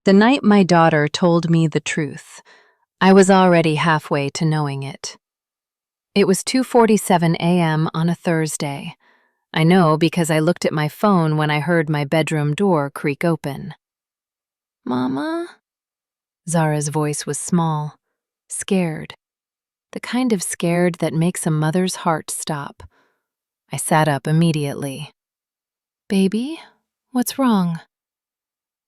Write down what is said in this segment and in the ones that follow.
The night my daughter told me the truth, I was already halfway to knowing it. It was 2:47 a.m. on a Thursday. I know because I looked at my phone when I heard my bedroom door creak open. "Mama?" Zara's voice was small, scared, the kind of scared that makes a mother's heart stop. I sat up immediately. "Baby, what's wrong?"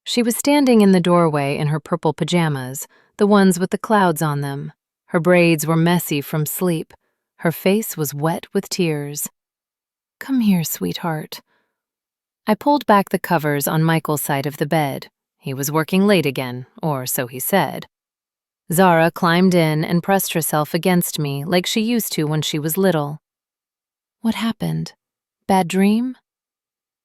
She was standing in the doorway in her purple pajamas, the ones with the clouds on them. Her braids were messy from sleep. Her face was wet with tears. "Come here, sweetheart." I pulled back the covers on Michael's side of the bed. He was working late again, or so he said. Zara climbed in and pressed herself against me like she used to when she was little. "What happened? Bad dream?"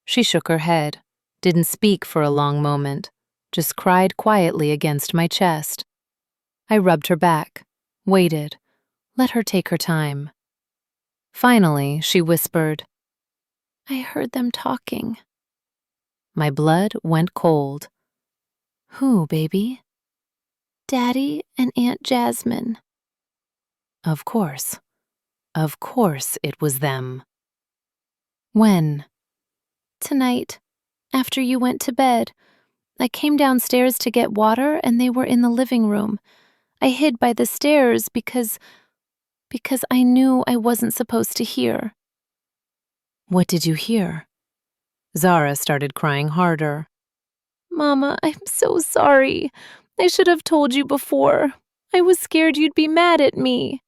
She shook her head, didn't speak for a long moment, just cried quietly against my chest. I rubbed her back, waited, let her take her time. Finally, she whispered, "I heard them talking." My blood went cold. "Who, baby?" "Daddy and Aunt Jasmine." Of course it was them. "When?" "Tonight, after you went to bed. I came downstairs to get water and they were in the living room. I hid by the stairs because I knew I wasn't supposed to hear." "What did you hear?" Zara started crying harder. "Mama, I'm so sorry. I should have told you before. I was scared you'd be mad at me."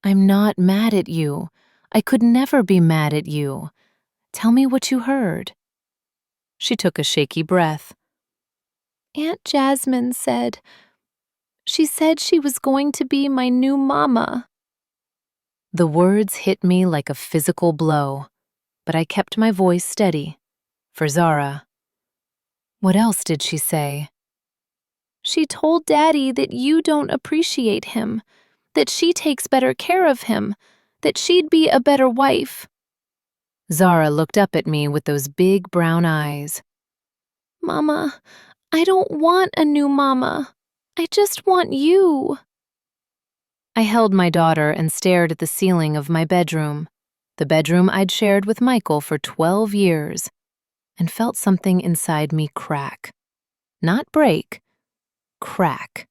"I'm not mad at you. I could never be mad at you. Tell me what you heard." She took a shaky breath. "Aunt Jasmine said she was going to be my new mama." The words hit me like a physical blow, but I kept my voice steady. For Zara. "What else did she say?" "She told Daddy that you don't appreciate him, that she takes better care of him, that she'd be a better wife." Zara looked up at me with those big brown eyes. "Mama, I don't want a new mama. I just want you." I held my daughter and stared at the ceiling of my bedroom, the bedroom I'd shared with Michael for 12 years, and felt something inside me crack. Not break, crack.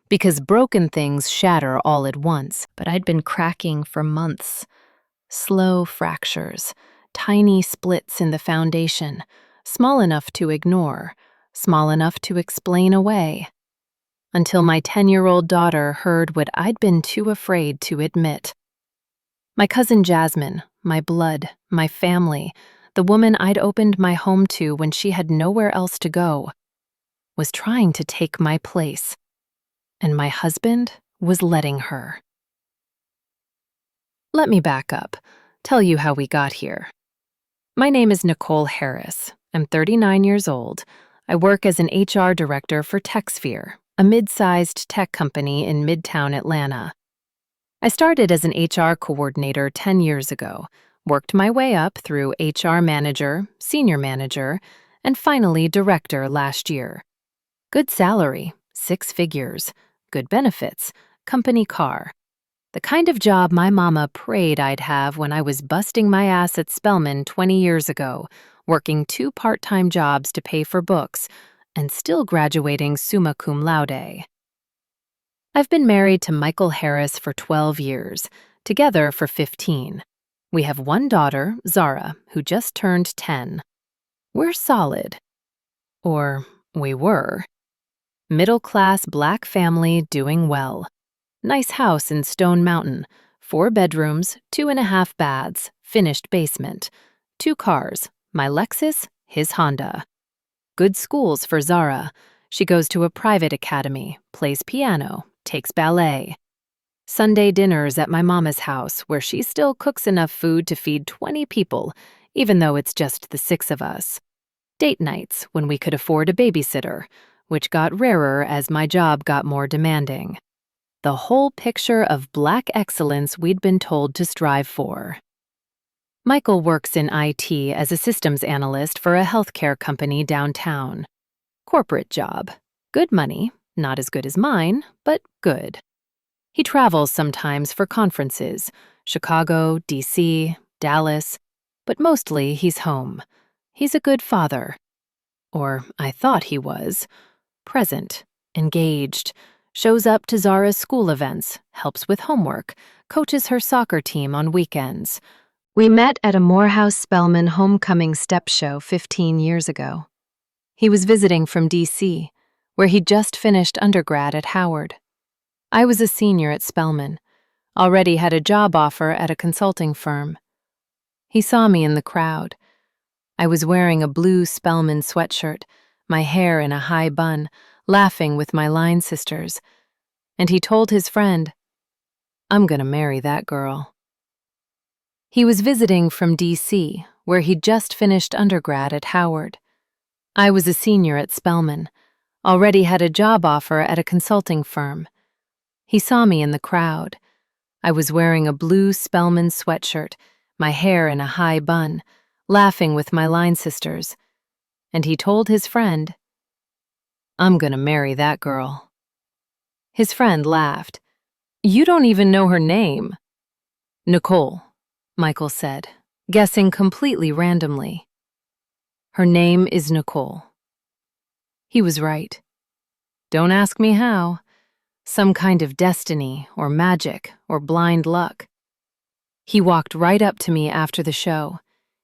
Because broken things shatter all at once, but I'd been cracking for months. Slow fractures, tiny splits in the foundation, small enough to ignore, small enough to explain away. Until my 10-year-old daughter heard what I'd been too afraid to admit. My cousin Jasmine, my blood, my family, the woman I'd opened my home to when she had nowhere else to go, was trying to take my place, and my husband was letting her. Let me back up, tell you how we got here. My name is Nicole Harris. I'm 39 years old. I work as an HR director for TechSphere, a mid-sized tech company in Midtown Atlanta. I started as an HR coordinator 10 years ago, worked my way up through HR manager, senior manager, and finally director last year. Good salary, 6 figures, good benefits, company car. The kind of job my mama prayed I'd have when I was busting my ass at Spelman 20 years ago, working 2 part-time jobs to pay for books, and still graduating summa cum laude. I've been married to Michael Harris for 12 years, together for 15. We have one daughter, Zara, who just turned 10. We're solid. Or we were. Middle-class Black family doing well. Nice house in Stone Mountain, 4 bedrooms, 2.5 baths, finished basement. 2 cars, my Lexus, his Honda. Good schools for Zara. She goes to a private academy, plays piano, takes ballet. Sunday dinners at my mama's house, where she still cooks enough food to feed 20 people, even though it's just the 6 of us. Date nights when we could afford a babysitter, which got rarer as my job got more demanding. The whole picture of Black excellence we'd been told to strive for. Michael works in IT as a systems analyst for a healthcare company downtown. Corporate job. Good money, not as good as mine, but good. He travels sometimes for conferences, Chicago, D.C., Dallas, but mostly he's home. He's a good father. Or I thought he was. Present, engaged, shows up to Zara's school events, helps with homework, coaches her soccer team on weekends. We met at a Morehouse Spelman homecoming step show 15 years ago. He was visiting from D.C., where he'd just finished undergrad at Howard. I was a senior at Spelman, already had a job offer at a consulting firm. He saw me in the crowd. I was wearing a blue Spelman sweatshirt, my hair in a high bun, laughing with my line sisters. And he told his friend, "I'm gonna marry that girl." He was visiting from D.C., where he'd just finished undergrad at Howard. I was a senior at Spelman, already had a job offer at a consulting firm. He saw me in the crowd. I was wearing a blue Spelman sweatshirt, my hair in a high bun, laughing with my line sisters. And he told his friend, "I'm gonna marry that girl." His friend laughed. "You don't even know her name." "Nicole," Michael said, guessing completely randomly. "Her name is Nicole." He was right. Don't ask me how. Some kind of destiny or magic or blind luck. He walked right up to me after the show,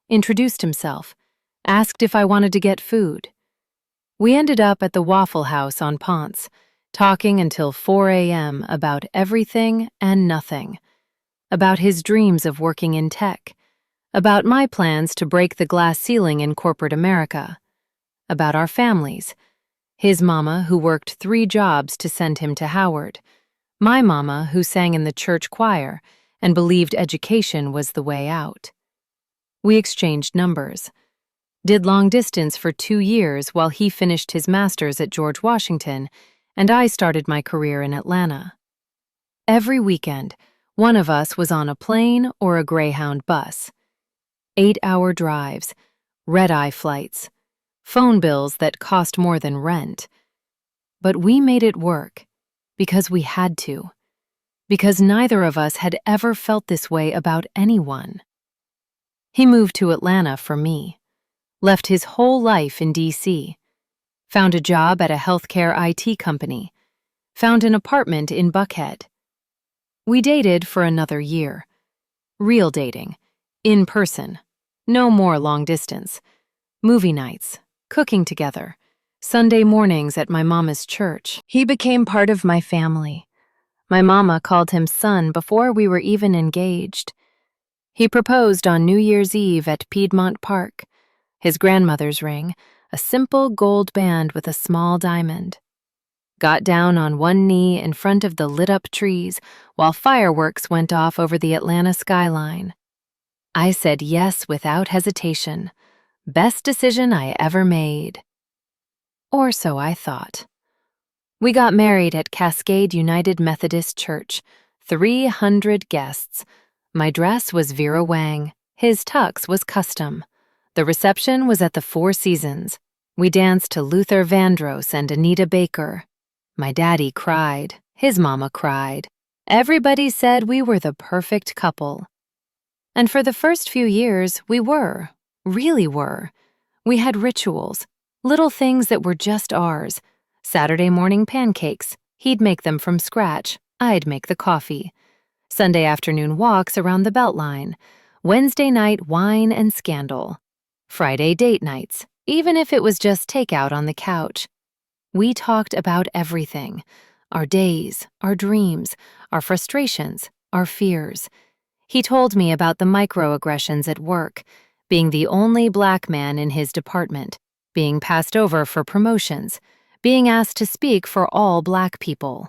introduced himself, asked if I wanted to get food. We ended up at the Waffle House on Ponce, talking until 4 a.m. about everything and nothing, about his dreams of working in tech, about my plans to break the glass ceiling in corporate America, about our families, his mama who worked 3 jobs to send him to Howard, my mama who sang in the church choir and believed education was the way out. We exchanged numbers, did long distance for 2 years while he finished his master's at George Washington and I started my career in Atlanta. Every weekend, one of us was on a plane or a Greyhound bus. 8-hour drives, red-eye flights, phone bills that cost more than rent. But we made it work because we had to, because neither of us had ever felt this way about anyone. He moved to Atlanta for me, left his whole life in D.C., found a job at a healthcare IT company, found an apartment in Buckhead. We dated for another year. Real dating, in person, no more long distance, movie nights, cooking together, Sunday mornings at my mama's church. He became part of my family. My mama called him son before we were even engaged. He proposed on New Year's Eve at Piedmont Park, his grandmother's ring, a simple gold band with a small diamond. Got down on one knee in front of the lit-up trees while fireworks went off over the Atlanta skyline. I said yes without hesitation. Best decision I ever made. Or so I thought. We got married at Cascade United Methodist Church, 300 guests. My dress was Vera Wang. His tux was custom. The reception was at the Four Seasons. We danced to Luther Vandross and Anita Baker. My daddy cried. His mama cried. Everybody said we were the perfect couple. And for the first few years, we were. Really were. We had rituals, little things that were just ours. Saturday morning pancakes, he'd make them from scratch, I'd make the coffee. Sunday afternoon walks around the Beltline. Wednesday night wine and scandal. Friday date nights, even if it was just takeout on the couch. We talked about everything. Our days, our dreams, our frustrations, our fears. He told me about the microaggressions at work, being the only black man in his department, being passed over for promotions, being asked to speak for all black people.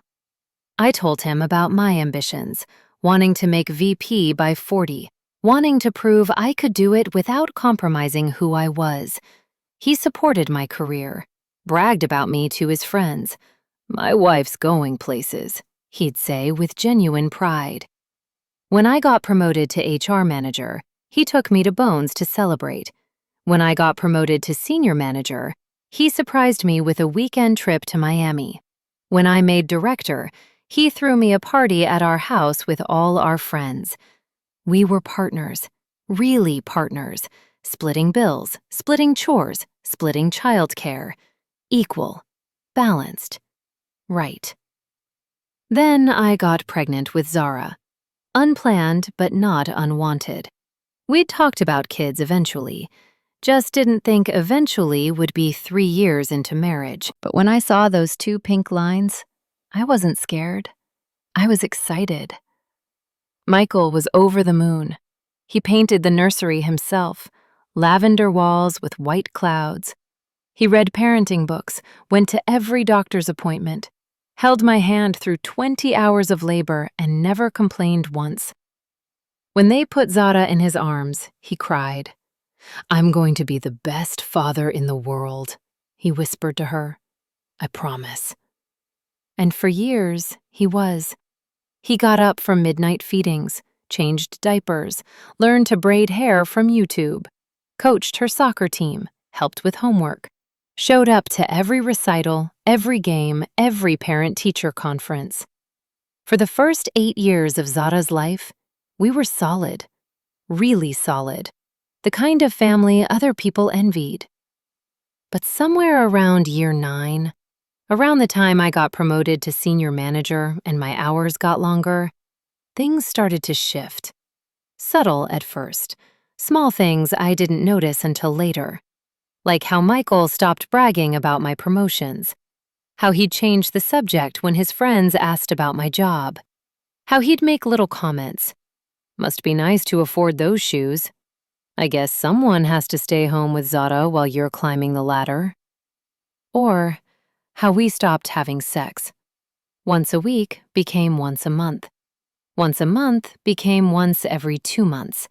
I told him about my ambitions, wanting to make VP by 40, wanting to prove I could do it without compromising who I was. He supported my career, bragged about me to his friends. "My wife's going places," he'd say with genuine pride. When I got promoted to HR manager, he took me to Bones to celebrate. When I got promoted to senior manager, He surprised me with a weekend trip to Miami. When I made director, he threw me a party at our house with all our friends. We were partners, really partners, splitting bills, splitting chores, splitting childcare. Equal, balanced, right. Then I got pregnant with Zara. Unplanned, but not unwanted. We'd talked about kids eventually. Just didn't think eventually would be 3 years into marriage. But when I saw those 2 pink lines, I wasn't scared. I was excited. Michael was over the moon. He painted the nursery himself, lavender walls with white clouds. He read parenting books, went to every doctor's appointment, held my hand through 20 hours of labor, and never complained once. When they put Zara in his arms, he cried. "I'm going to be the best father in the world," he whispered to her. "I promise." And for years, he was. He got up from midnight feedings, changed diapers, learned to braid hair from YouTube, coached her soccer team, helped with homework, showed up to every recital, every game, every parent-teacher conference. For the first 8 years of Zara's life, we were solid, really solid, the kind of family other people envied. But somewhere around year 9, around the time I got promoted to senior manager and my hours got longer, things started to shift. Subtle at first, small things I didn't notice until later, like how Michael stopped bragging about my promotions, how he'd change the subject when his friends asked about my job, how he'd make little comments. "Must be nice to afford those shoes. I guess someone has to stay home with Zara while you're climbing the ladder." Or how we stopped having sex. Once a week became once a month. Once a month became once every 2 months.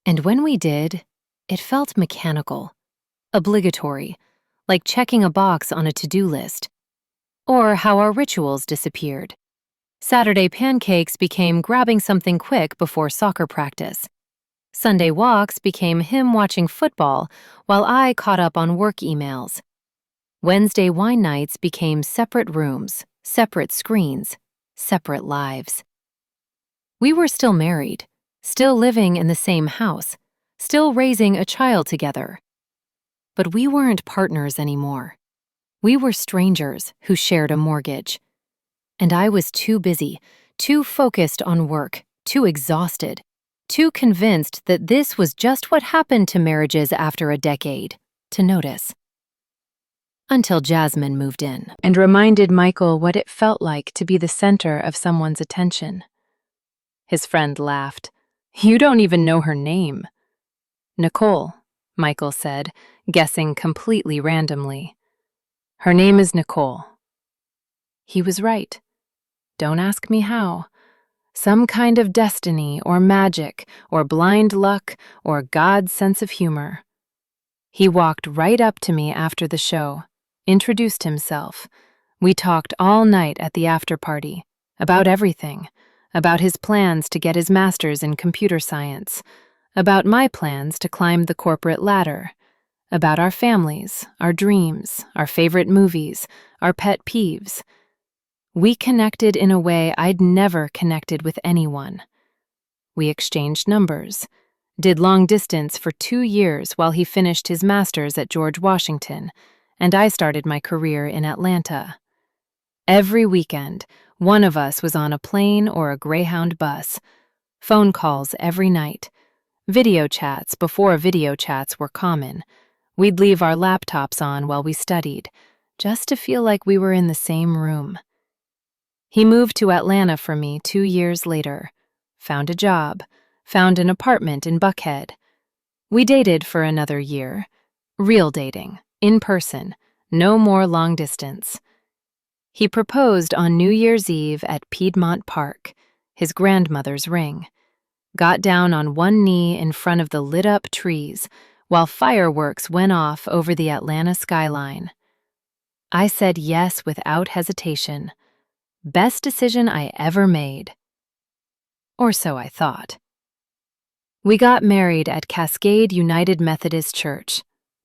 And when we did, it felt mechanical, obligatory, like checking a box on a to-do list. Or how our rituals disappeared. Saturday pancakes became grabbing something quick before soccer practice. Sunday walks became him watching football while I caught up on work emails. Wednesday wine nights became separate rooms, separate screens, separate lives. We were still married, still living in the same house, still raising a child together. But we weren't partners anymore. We were strangers who shared a mortgage. And I was too busy, too focused on work, too exhausted, too convinced that this was just what happened to marriages after a decade, to notice. Until Jasmine moved in and reminded Michael what it felt like to be the center of someone's attention. His friend laughed. "You don't even know her name." "Nicole," Michael said, guessing completely randomly. "Her name is Nicole." He was right. Don't ask me how. Some kind of destiny or magic or blind luck or God's sense of humor. He walked right up to me after the show, introduced himself. We talked all night at the after party, about everything, about his plans to get his master's in computer science, about my plans to climb the corporate ladder, about our families, our dreams, our favorite movies, our pet peeves. We connected in a way I'd never connected with anyone. We exchanged numbers, did long distance for 2 years while he finished his master's at George Washington, and I started my career in Atlanta. Every weekend, one of us was on a plane or a Greyhound bus, phone calls every night, video chats before video chats were common. We'd leave our laptops on while we studied, just to feel like we were in the same room. He moved to Atlanta for me 2 years later, found a job, found an apartment in Buckhead. We dated for another year. Real dating, in person, no more long distance. He proposed on New Year's Eve at Piedmont Park, his grandmother's ring. Got down on one knee in front of the lit-up trees while fireworks went off over the Atlanta skyline. I said yes without hesitation. Best decision I ever made. Or so I thought. We got married at Cascade United Methodist Church.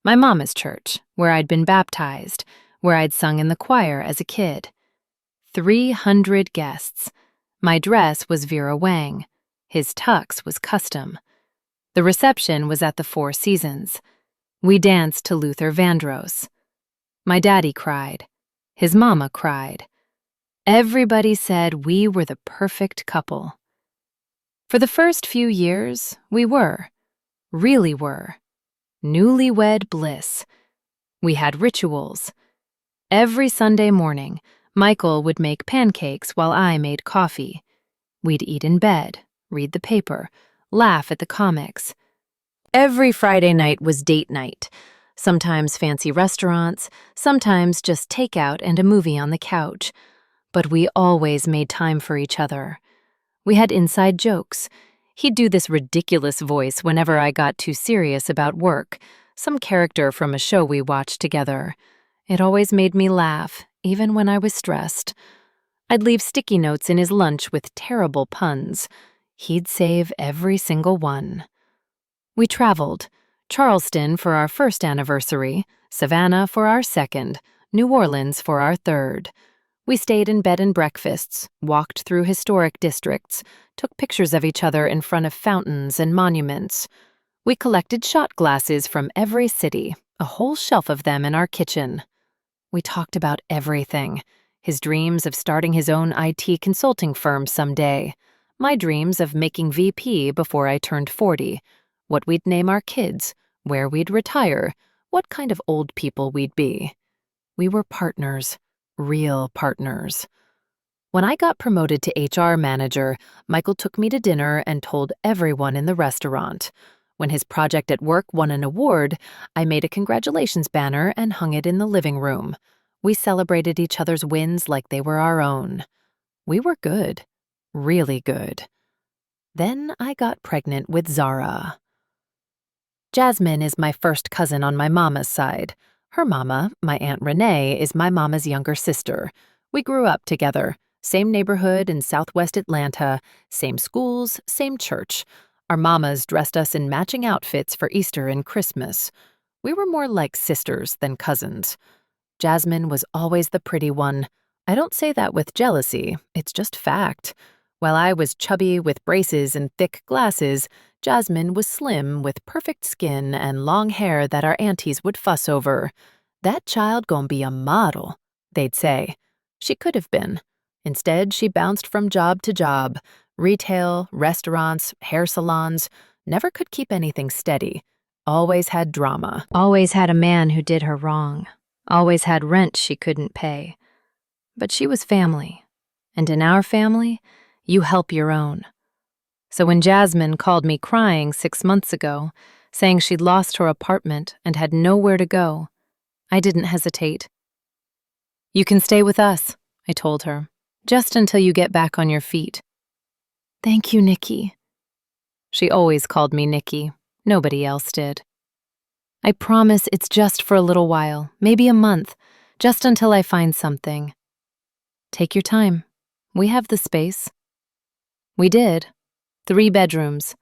My mama's church, where I'd been baptized, where I'd sung in the choir as a kid. 300 guests. My dress was Vera Wang. His tux was custom. The reception was at the Four Seasons. We danced to Luther Vandross. My daddy cried. His mama cried. Everybody said we were the perfect couple. For the first few years, we were. Really were. Newlywed bliss. We had rituals. Every Sunday morning, Michael would make pancakes while I made coffee. We'd eat in bed, read the paper, laugh at the comics. Every Friday night was date night. Sometimes fancy restaurants, sometimes just takeout and a movie on the couch. But we always made time for each other. We had inside jokes. He'd do this ridiculous voice whenever I got too serious about work, some character from a show we watched together. It always made me laugh, even when I was stressed. I'd leave sticky notes in his lunch with terrible puns. He'd save every single one. We traveled. Charleston for our first anniversary, Savannah for our second, New Orleans for our third. We stayed in bed and breakfasts, walked through historic districts, took pictures of each other in front of fountains and monuments. We collected shot glasses from every city, a whole shelf of them in our kitchen. We talked about everything. His dreams of starting his own IT consulting firm someday. My dreams of making VP before I turned 40. What we'd name our kids, where we'd retire, what kind of old people we'd be. We were partners, real partners. When I got promoted to HR manager, Michael took me to dinner and told everyone in the restaurant. When his project at work won an award, I made a congratulations banner and hung it in the living room. We celebrated each other's wins like they were our own. We were good, really good. Then I got pregnant with Zara. Jasmine is my first cousin on my mama's side. Her mama, my Aunt Renee, is my mama's younger sister. We grew up together, same neighborhood in Southwest Atlanta, same schools, same church. Our mamas dressed us in matching outfits for Easter and Christmas. We were more like sisters than cousins. Jasmine was always the pretty one. I don't say that with jealousy, it's just fact. While I was chubby with braces and thick glasses, Jasmine was slim with perfect skin and long hair that our aunties would fuss over. That child gon' be a model, they'd say. She could have been. Instead, she bounced from job to job. Retail, restaurants, hair salons, never could keep anything steady. Always had drama. Always had a man who did her wrong. Always had rent she couldn't pay. But she was family. And in our family, you help your own. So when Jasmine called me crying 6 months ago, saying she'd lost her apartment and had nowhere to go, I didn't hesitate. You can stay with us, I told her, just until you get back on your feet. Thank you, Nikki. She always called me Nikki. Nobody else did. I promise it's just for a little while, maybe a month, just until I find something. Take your time. We have the space. We did. 3 bedrooms.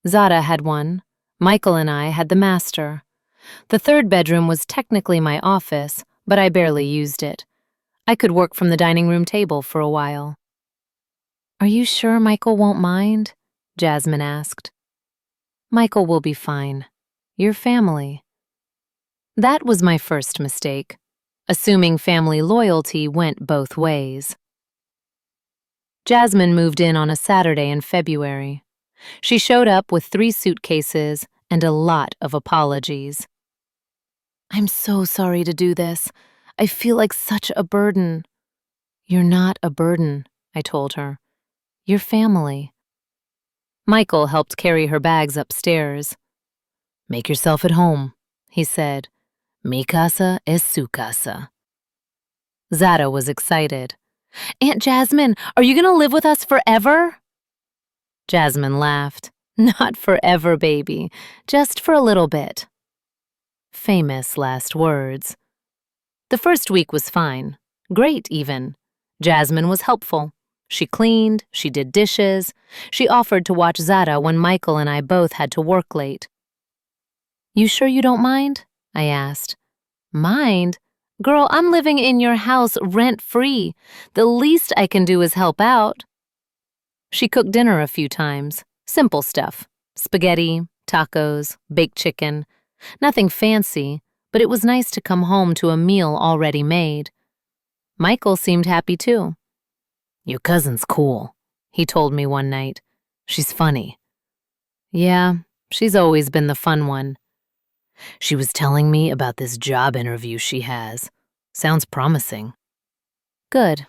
Zara had one. Michael and I had the master. The 3rd bedroom was technically my office, but I barely used it. I could work from the dining room table for a while. Are you sure Michael won't mind? Jasmine asked. Michael will be fine. Your family. That was my first mistake, assuming family loyalty went both ways. Jasmine moved in on a Saturday in February. She showed up with 3 suitcases and a lot of apologies. I'm so sorry to do this. I feel like such a burden. You're not a burden, I told her. You're family. Michael helped carry her bags upstairs. Make yourself at home, he said. Mi casa es su casa. Zara was excited. Aunt Jasmine, are you going to live with us forever? Jasmine laughed. Not forever, baby. Just for a little bit. Famous last words. The first week was fine. Great, even. Jasmine was helpful. She cleaned, she did dishes. She offered to watch Zara when Michael and I both had to work late. You sure you don't mind? I asked. Mind? Girl, I'm living in your house rent-free. The least I can do is help out. She cooked dinner a few times. Simple stuff. Spaghetti, tacos, baked chicken. Nothing fancy, but it was nice to come home to a meal already made. Michael seemed happy too. Your cousin's cool, he told me one night. She's funny. Yeah, she's always been the fun one. She was telling me about this job interview she has. Sounds promising. Good.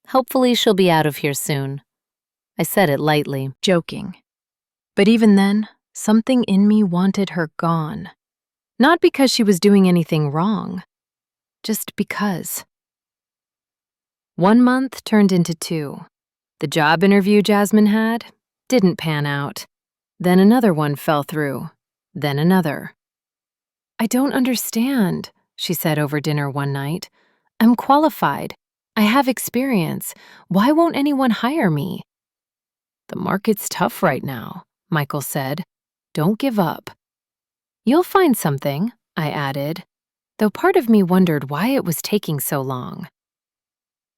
Hopefully she'll be out of here soon. I said it lightly, joking. But even then, something in me wanted her gone. Not because she was doing anything wrong, just because. 1 month turned into 2. The job interview Jasmine had didn't pan out. Then another one fell through. Then another. I don't understand, she said over dinner one night. I'm qualified. I have experience. Why won't anyone hire me? The market's tough right now, Michael said. Don't give up. You'll find something, I added, though part of me wondered why it was taking so long.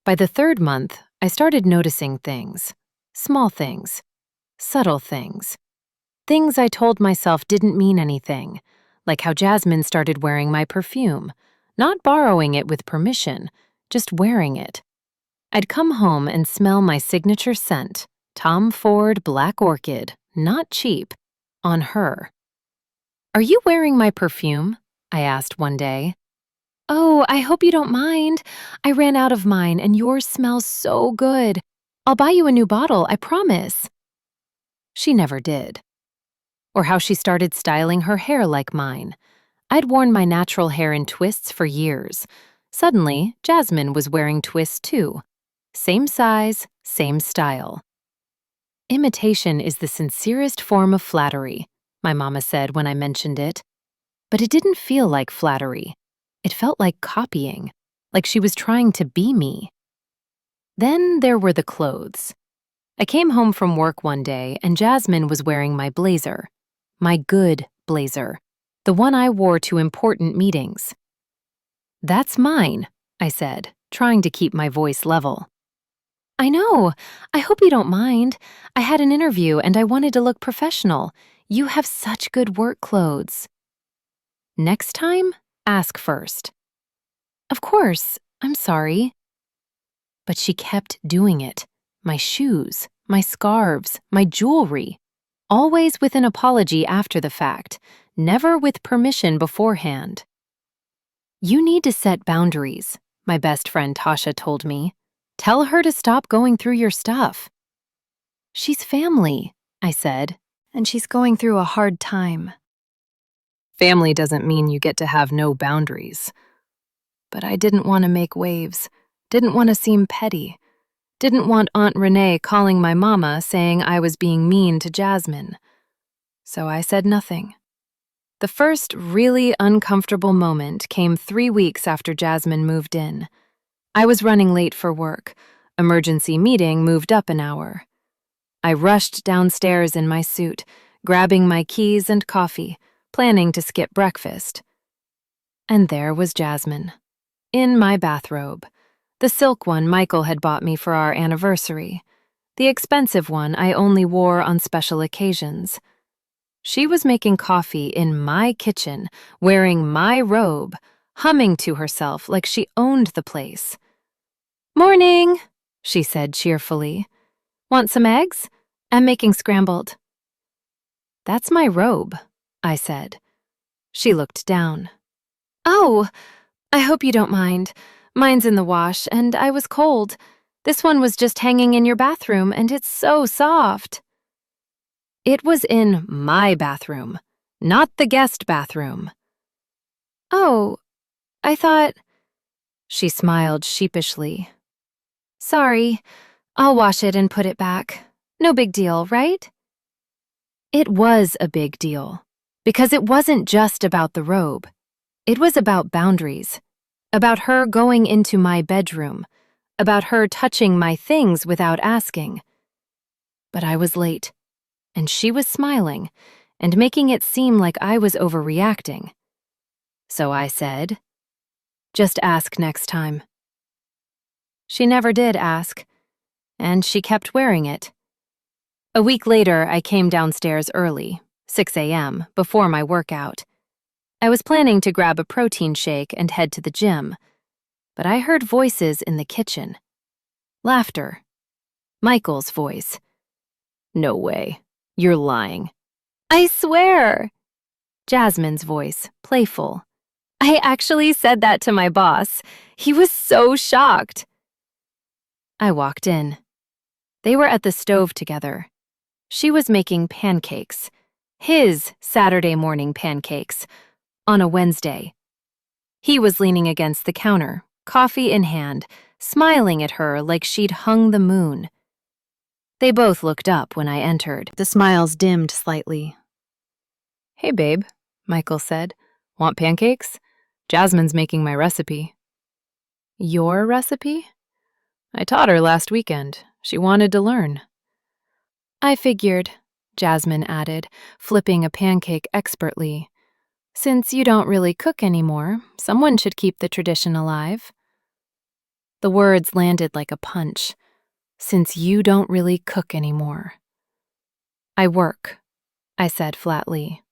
By the 3rd month, I started noticing things. Small things. Subtle things. Things I told myself didn't mean anything, like how Jasmine started wearing my perfume, not borrowing it with permission, just wearing it. I'd come home and smell my signature scent, Tom Ford Black Orchid, not cheap, on her. Are you wearing my perfume? I asked one day. Oh, I hope you don't mind. I ran out of mine and yours smells so good. I'll buy you a new bottle, I promise. She never did. Or how she started styling her hair like mine. I'd worn my natural hair in twists for years. Suddenly, Jasmine was wearing twists too. Same size, same style. Imitation is the sincerest form of flattery, my mama said when I mentioned it. But it didn't feel like flattery. It felt like copying, like she was trying to be me. Then there were the clothes. I came home from work one day and Jasmine was wearing my blazer. My good blazer. The one I wore to important meetings. That's mine, I said, trying to keep my voice level. I know. I hope you don't mind. I had an interview and I wanted to look professional. You have such good work clothes. Next time, ask first. Of course, I'm sorry. But she kept doing it. My shoes, my scarves, my jewelry. Always with an apology after the fact, never with permission beforehand. You need to set boundaries, my best friend Tasha told me. Tell her to stop going through your stuff. She's family, I said, and she's going through a hard time. Family doesn't mean you get to have no boundaries. But I didn't want to make waves, didn't want to seem petty, didn't want Aunt Renee calling my mama saying I was being mean to Jasmine. So I said nothing. The first really uncomfortable moment came 3 weeks after Jasmine moved in. I was running late for work. Emergency meeting moved up an hour. I rushed downstairs in my suit, grabbing my keys and coffee, planning to skip breakfast. And there was Jasmine, in my bathrobe, the silk one Michael had bought me for our anniversary, the expensive one I only wore on special occasions. She was making coffee in my kitchen, wearing my robe, humming to herself like she owned the place. Morning, she said cheerfully. Want some eggs? I'm making scrambled. That's my robe, I said. She looked down. Oh, I hope you don't mind. Mine's in the wash, and I was cold. This one was just hanging in your bathroom, and it's so soft. It was in my bathroom, not the guest bathroom. Oh, I thought... She smiled sheepishly. Sorry, I'll wash it and put it back. No big deal, right? It was a big deal, because it wasn't just about the robe. It was about boundaries, about her going into my bedroom, about her touching my things without asking. But I was late, and she was smiling and making it seem like I was overreacting. So I said, "Just ask next time." She never did ask, and she kept wearing it. A week later, I came downstairs early, 6 a.m., before my workout. I was planning to grab a protein shake and head to the gym, but I heard voices in the kitchen. Laughter. Michael's voice. "No way. You're lying." "I swear." Jasmine's voice, playful. "I actually said that to my boss. He was so shocked." I walked in. They were at the stove together. She was making pancakes. His Saturday morning pancakes. On a Wednesday. He was leaning against the counter, coffee in hand, smiling at her like she'd hung the moon. They both looked up when I entered. The smiles dimmed slightly. "Hey, babe," Michael said. "Want pancakes? Jasmine's making my recipe." "Your recipe?" "I taught her last weekend. She wanted to learn." "I figured," Jasmine added, flipping a pancake expertly. "Since you don't really cook anymore, someone should keep the tradition alive." The words landed like a punch. "Since you don't really cook anymore." "I work," I said flatly.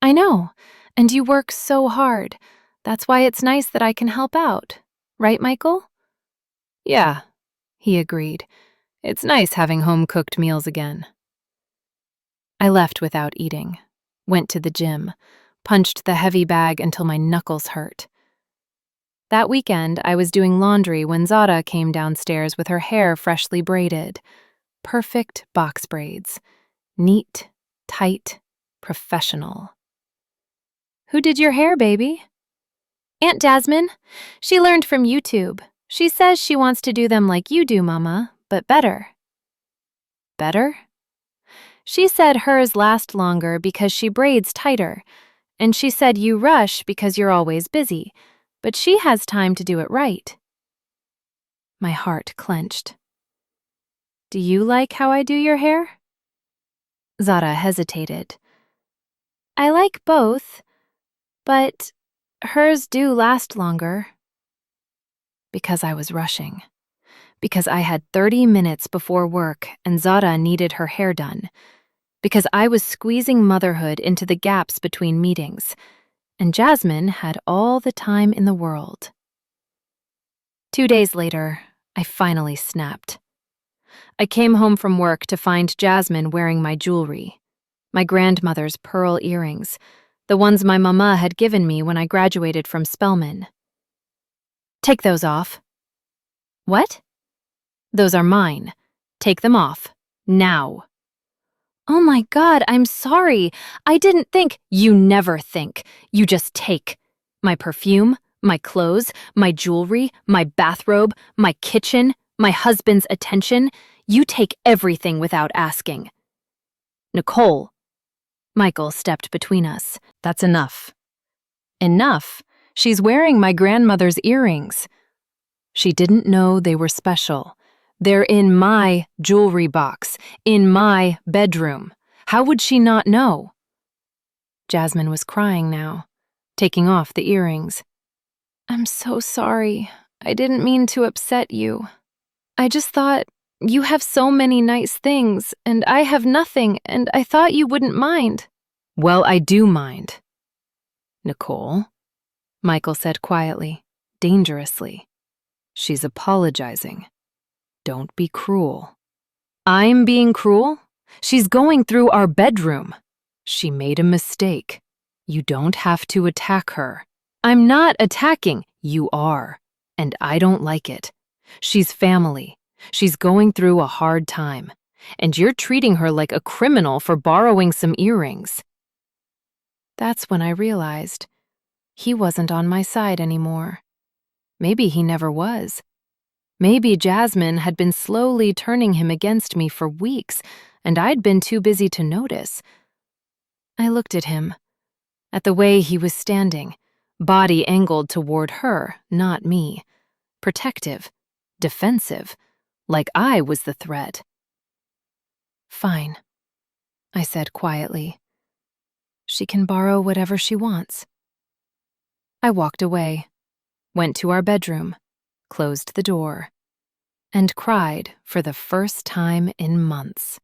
"I know, and you work so hard. That's why it's nice that I can help out. Right, Michael?" "Yeah," he agreed. "It's nice having home-cooked meals again." I left without eating, went to the gym, punched the heavy bag until my knuckles hurt. That weekend, I was doing laundry when Zara came downstairs with her hair freshly braided. Perfect box braids. Neat, tight, professional. "Who did your hair, baby?" "Aunt Jasmine. She learned from YouTube. She says she wants to do them like you do, Mama, but better." "Better?" "She said hers last longer because she braids tighter, and she said you rush because you're always busy, but she has time to do it right." My heart clenched. "Do you like how I do your hair?" Zara hesitated. "I like both, but hers do last longer." Because I was rushing. Because I had 30 minutes before work and Zara needed her hair done. Because I was squeezing motherhood into the gaps between meetings, and Jasmine had all the time in the world. 2 days later, I finally snapped. I came home from work to find Jasmine wearing my jewelry, my grandmother's pearl earrings, the ones my mama had given me when I graduated from Spelman. "Take those off." "What?" "Those are mine. Take them off. Now." "Oh my God, I'm sorry. I didn't think." "You never think. You just take. My perfume, my clothes, my jewelry, my bathrobe, my kitchen, my husband's attention. You take everything without asking." "Nicole." Michael stepped between us. "That's enough." "Enough? She's wearing my grandmother's earrings." "She didn't know they were special. They're in my jewelry box, in my bedroom. How would she not know?" Jasmine was crying now, taking off the earrings. "I'm so sorry. I didn't mean to upset you. I just thought, you have so many nice things, and I have nothing, and I thought you wouldn't mind." "Well, I do mind." "Nicole," Michael said quietly, dangerously. "She's apologizing. Don't be cruel." "I'm being cruel? She's going through our bedroom." "She made a mistake. You don't have to attack her." "I'm not attacking." "You are, and I don't like it. She's family. She's going through a hard time, and you're treating her like a criminal for borrowing some earrings." That's when I realized he wasn't on my side anymore. Maybe he never was. Maybe Jasmine had been slowly turning him against me for weeks, and I'd been too busy to notice. I looked at him, at the way he was standing, body angled toward her, not me, protective, defensive, like I was the threat. "Fine," I said quietly. "She can borrow whatever she wants." I walked away, went to our bedroom, closed the door, and cried for the first time in months.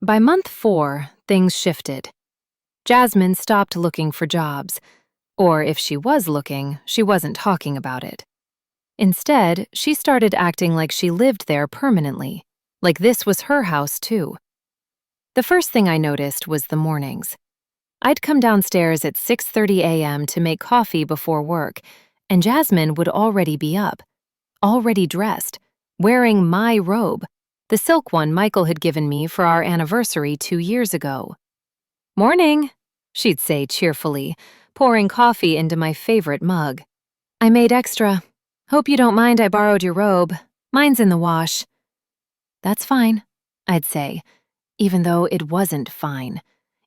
By month 4, things shifted. Jasmine stopped looking for jobs, or if she was looking, she wasn't talking about it. Instead, she started acting like she lived there permanently, like this was her house too. The first thing I noticed was the mornings. I'd come downstairs at 6:30 a.m. to make coffee before work, and Jasmine would already be up, already dressed, wearing my robe, the silk one Michael had given me for our anniversary 2 years ago. "Morning," she'd say cheerfully, pouring coffee into my favorite mug. "I made extra. Hope you don't mind I borrowed your robe. Mine's in the wash." "That's fine," I'd say, even though it wasn't fine,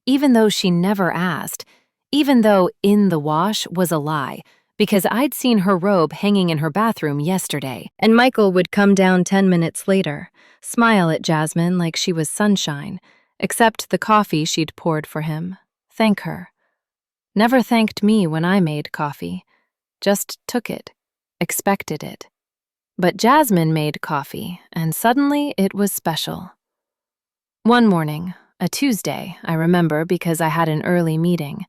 even though she never asked, even though "in the wash" was a lie, because I'd seen her robe hanging in her bathroom yesterday. And Michael would come down 10 minutes later, smile at Jasmine like she was sunshine, accept the coffee she'd poured for him, thank her. Never thanked me when I made coffee, just took it, expected it. But Jasmine made coffee, and suddenly it was special. One morning, a Tuesday, I remember because I had an early meeting,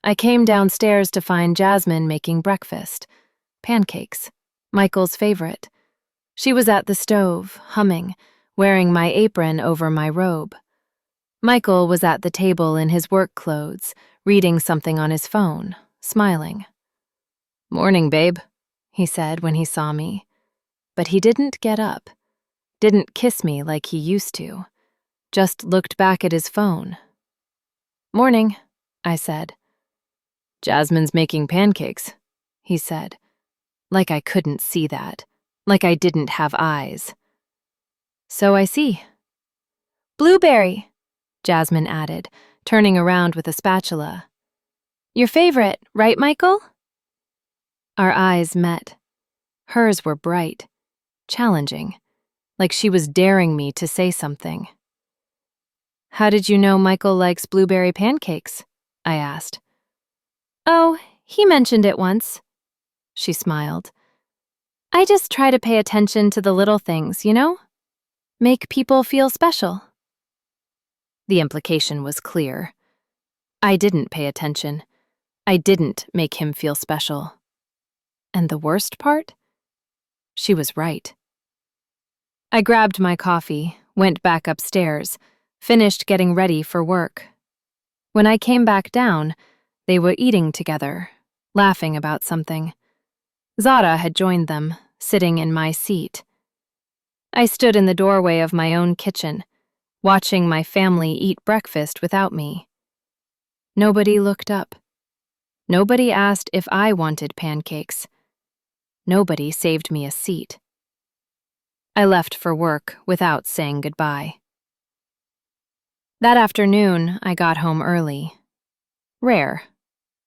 I came downstairs to find Jasmine making breakfast. Pancakes, Michael's favorite. She was at the stove, humming, wearing my apron over my robe. Michael was at the table in his work clothes, reading something on his phone, smiling. "Morning, babe," he said when he saw me. But he didn't get up, didn't kiss me like he used to, just looked back at his phone. "Morning," I said. "Jasmine's making pancakes," he said, like I couldn't see that, like I didn't have eyes. "So I see." "Blueberry," Jasmine added, turning around with a spatula. "Your favorite, right, Michael?" Our eyes met. Hers were bright, challenging, like she was daring me to say something. "How did you know Michael likes blueberry pancakes?" I asked. "Oh, he mentioned it once." She smiled. "I just try to pay attention to the little things, you know? Make people feel special." The implication was clear. I didn't pay attention. I didn't make him feel special. And the worst part? She was right. I grabbed my coffee, went back upstairs, finished getting ready for work. When I came back down, they were eating together, laughing about something. Zara had joined them, sitting in my seat. I stood in the doorway of my own kitchen, watching my family eat breakfast without me. Nobody looked up. Nobody asked if I wanted pancakes. Nobody saved me a seat. I left for work without saying goodbye. That afternoon, I got home early. Rare.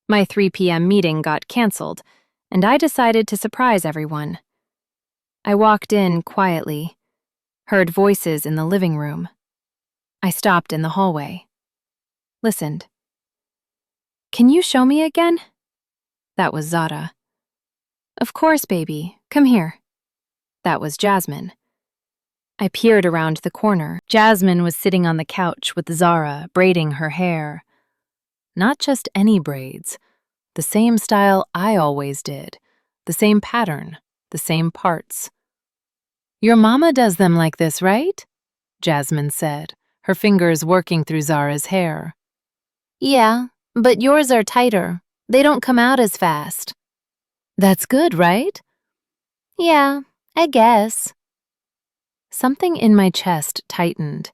My 3 p.m. meeting got canceled, and I decided to surprise everyone. I walked in quietly, heard voices in the living room. I stopped in the hallway. Listened. "Can you show me again?" That was Zara. "Of course, baby. Come here." That was Jasmine. I peered around the corner. Jasmine was sitting on the couch with Zara, braiding her hair. Not just any braids. The same style I always did. The same pattern. The same parts. "Your mama does them like this, right?" Jasmine said, her fingers working through Zara's hair. "Yeah, but yours are tighter. They don't come out as fast." "That's good, right?" "Yeah, I guess." Something in my chest tightened.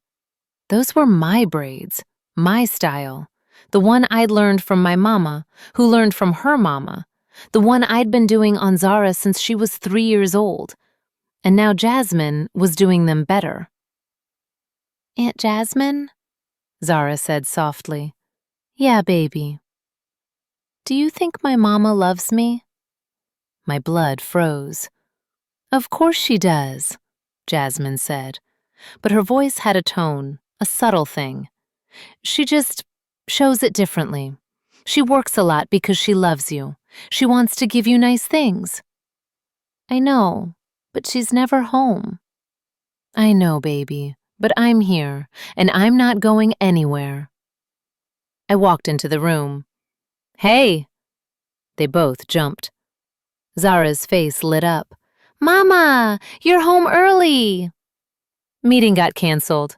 Those were my braids, my style, the one I'd learned from my mama, who learned from her mama, the one I'd been doing on Zara since she was 3 years old. And now Jasmine was doing them better. "Aunt Jasmine?" Zara said softly. "Yeah, baby." "Do you think my mama loves me?" My blood froze. "Of course she does," Jasmine said, but her voice had a tone, a subtle thing. "She just shows it differently. She works a lot because she loves you. She wants to give you nice things. I know, but she's never home. I know, baby, but I'm here, and I'm not going anywhere. I walked into the room. Hey! They both jumped. Zara's face lit up. Mama, you're home early! Meeting got canceled.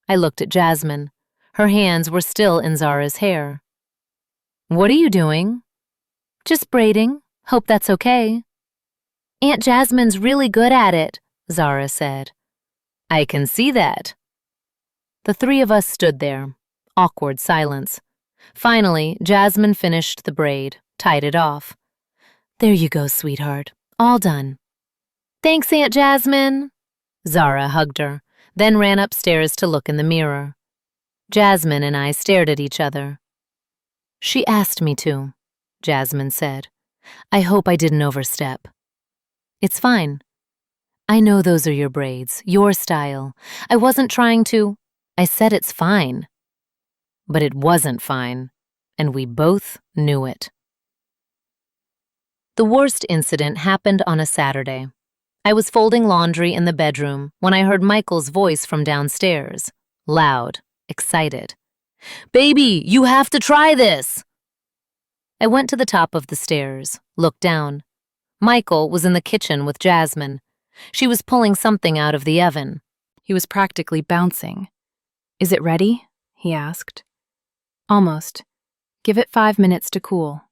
I looked at Jasmine. Her hands were still in Zara's hair. What are you doing? Just braiding. Hope that's okay. Aunt Jasmine's really good at it, Zara said. I can see that. The three of us stood there. Awkward silence. Finally, Jasmine finished the braid, tied it off. There you go, sweetheart. All done. Thanks, Aunt Jasmine. Zara hugged her, then ran upstairs to look in the mirror. Jasmine and I stared at each other. She asked me to, Jasmine said. I hope I didn't overstep. It's fine. I know those are your braids, your style. I wasn't trying to. I said it's fine. But it wasn't fine, and we both knew it. The worst incident happened on a Saturday. I was folding laundry in the bedroom when I heard Michael's voice from downstairs, loud, excited. Baby, you have to try this! I went to the top of the stairs, looked down. Michael was in the kitchen with Jasmine. She was pulling something out of the oven. He was practically bouncing. Is it ready? He asked. Almost. Give it 5 minutes to cool.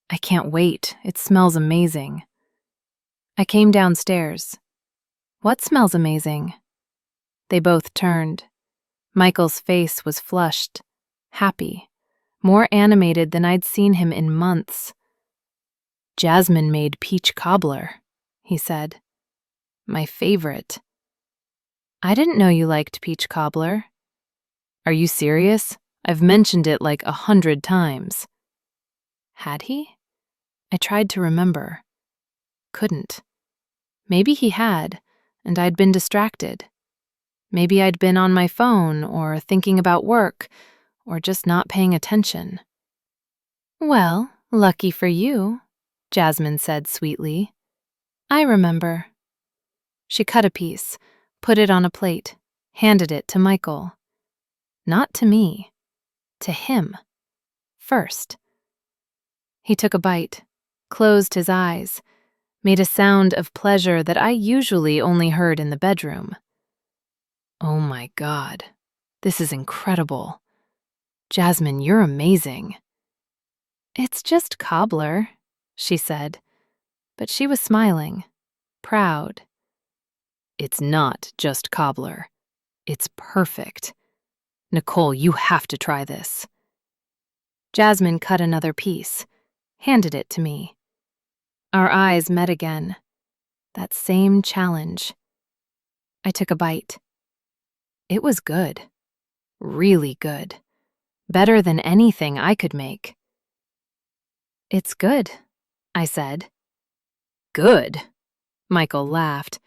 I can't wait. It smells amazing. I came downstairs. What smells amazing? They both turned. Michael's face was flushed, happy, more animated than I'd seen him in months. Jasmine made peach cobbler, he said. My favorite. I didn't know you liked peach cobbler. Are you serious? I've mentioned it like 100 times. Had he? I tried to remember. Couldn't. Maybe he had, and I'd been distracted. Maybe I'd been on my phone, or thinking about work, or just not paying attention. Well, lucky for you, Jasmine said sweetly. I remember. She cut a piece, put it on a plate, handed it to Michael. Not to me. To him. First. He took a bite, closed his eyes, made a sound of pleasure that I usually only heard in the bedroom. Oh my God, this is incredible. Jasmine, you're amazing. It's just cobbler, she said, but she was smiling, proud. It's not just cobbler. It's perfect. Nicole, you have to try this. Jasmine cut another piece, handed it to me. Our eyes met again. That same challenge. I took a bite. It was good. Really good. Better than anything I could make. It's good, I said. Good? Michael laughed.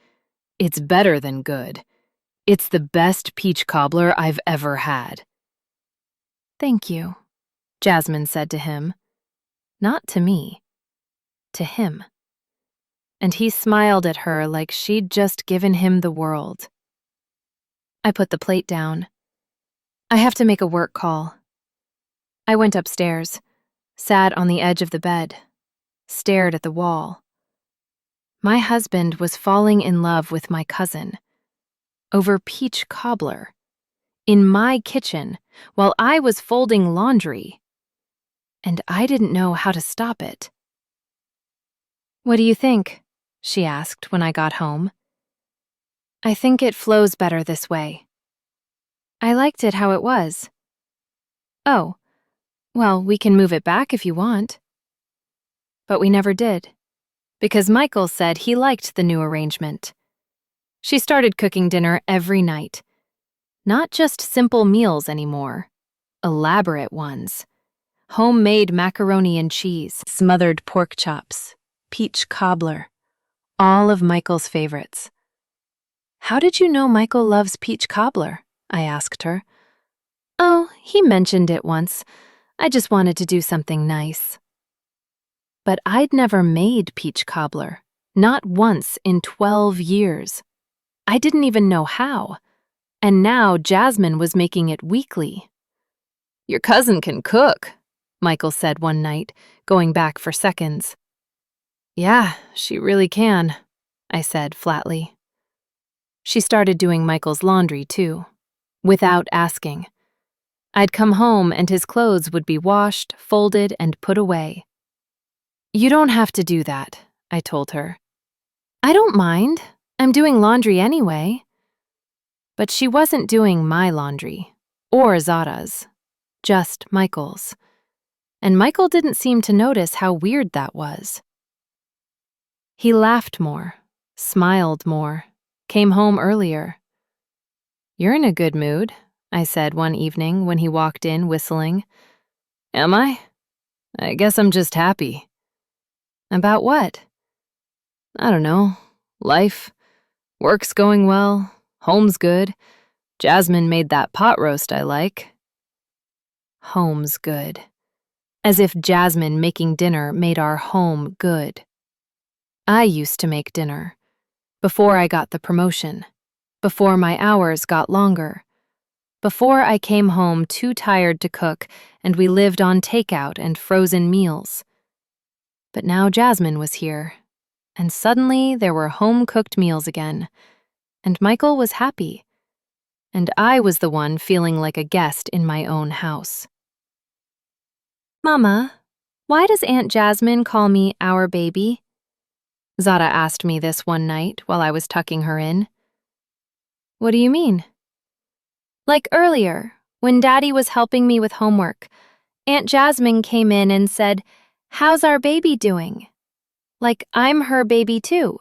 It's better than good. It's the best peach cobbler I've ever had. Thank you, Jasmine said to him. Not to me. To him. And he smiled at her like she'd just given him the world. I put the plate down. I have to make a work call. I went upstairs, sat on the edge of the bed, stared at the wall. My husband was falling in love with my cousin. Over peach cobbler. In my kitchen, while I was folding laundry. And I didn't know how to stop it. What do you think? She asked when I got home. I think it flows better this way. I liked it how it was. Oh, well, we can move it back if you want. But we never did, because Michael said he liked the new arrangement. She started cooking dinner every night. Not just simple meals anymore, elaborate ones. Homemade macaroni and cheese, smothered pork chops, peach cobbler, all of Michael's favorites. How did you know Michael loves peach cobbler? I asked her. Oh, he mentioned it once. I just wanted to do something nice. But I'd never made peach cobbler, not once in 12 years. I didn't even know how. And now Jasmine was making it weekly. "Your cousin can cook," Michael said one night, going back for seconds. "Yeah, she really can," I said flatly. She started doing Michael's laundry, too, without asking. I'd come home and his clothes would be washed, folded, and put away. "You don't have to do that," I told her. "I don't mind. I'm doing laundry anyway." But she wasn't doing my laundry, or Zara's, just Michael's. And Michael didn't seem to notice how weird that was. He laughed more, smiled more, came home earlier. "You're in a good mood," I said one evening when he walked in whistling. "Am I? I guess I'm just happy." "About what?" "I don't know. Life. Work's going well. Home's good. Jasmine made that pot roast I like." Home's good. As if Jasmine making dinner made our home good. I used to make dinner. Before I got the promotion. Before my hours got longer. Before I came home too tired to cook and we lived on takeout and frozen meals. But now Jasmine was here, and suddenly there were home-cooked meals again, and Michael was happy, and I was the one feeling like a guest in my own house. "Mama, why does Aunt Jasmine call me our baby?" Zara asked me this one night while I was tucking her in. "What do you mean?" "Like earlier, when Daddy was helping me with homework, Aunt Jasmine came in and said, 'How's our baby doing?' Like I'm her baby too."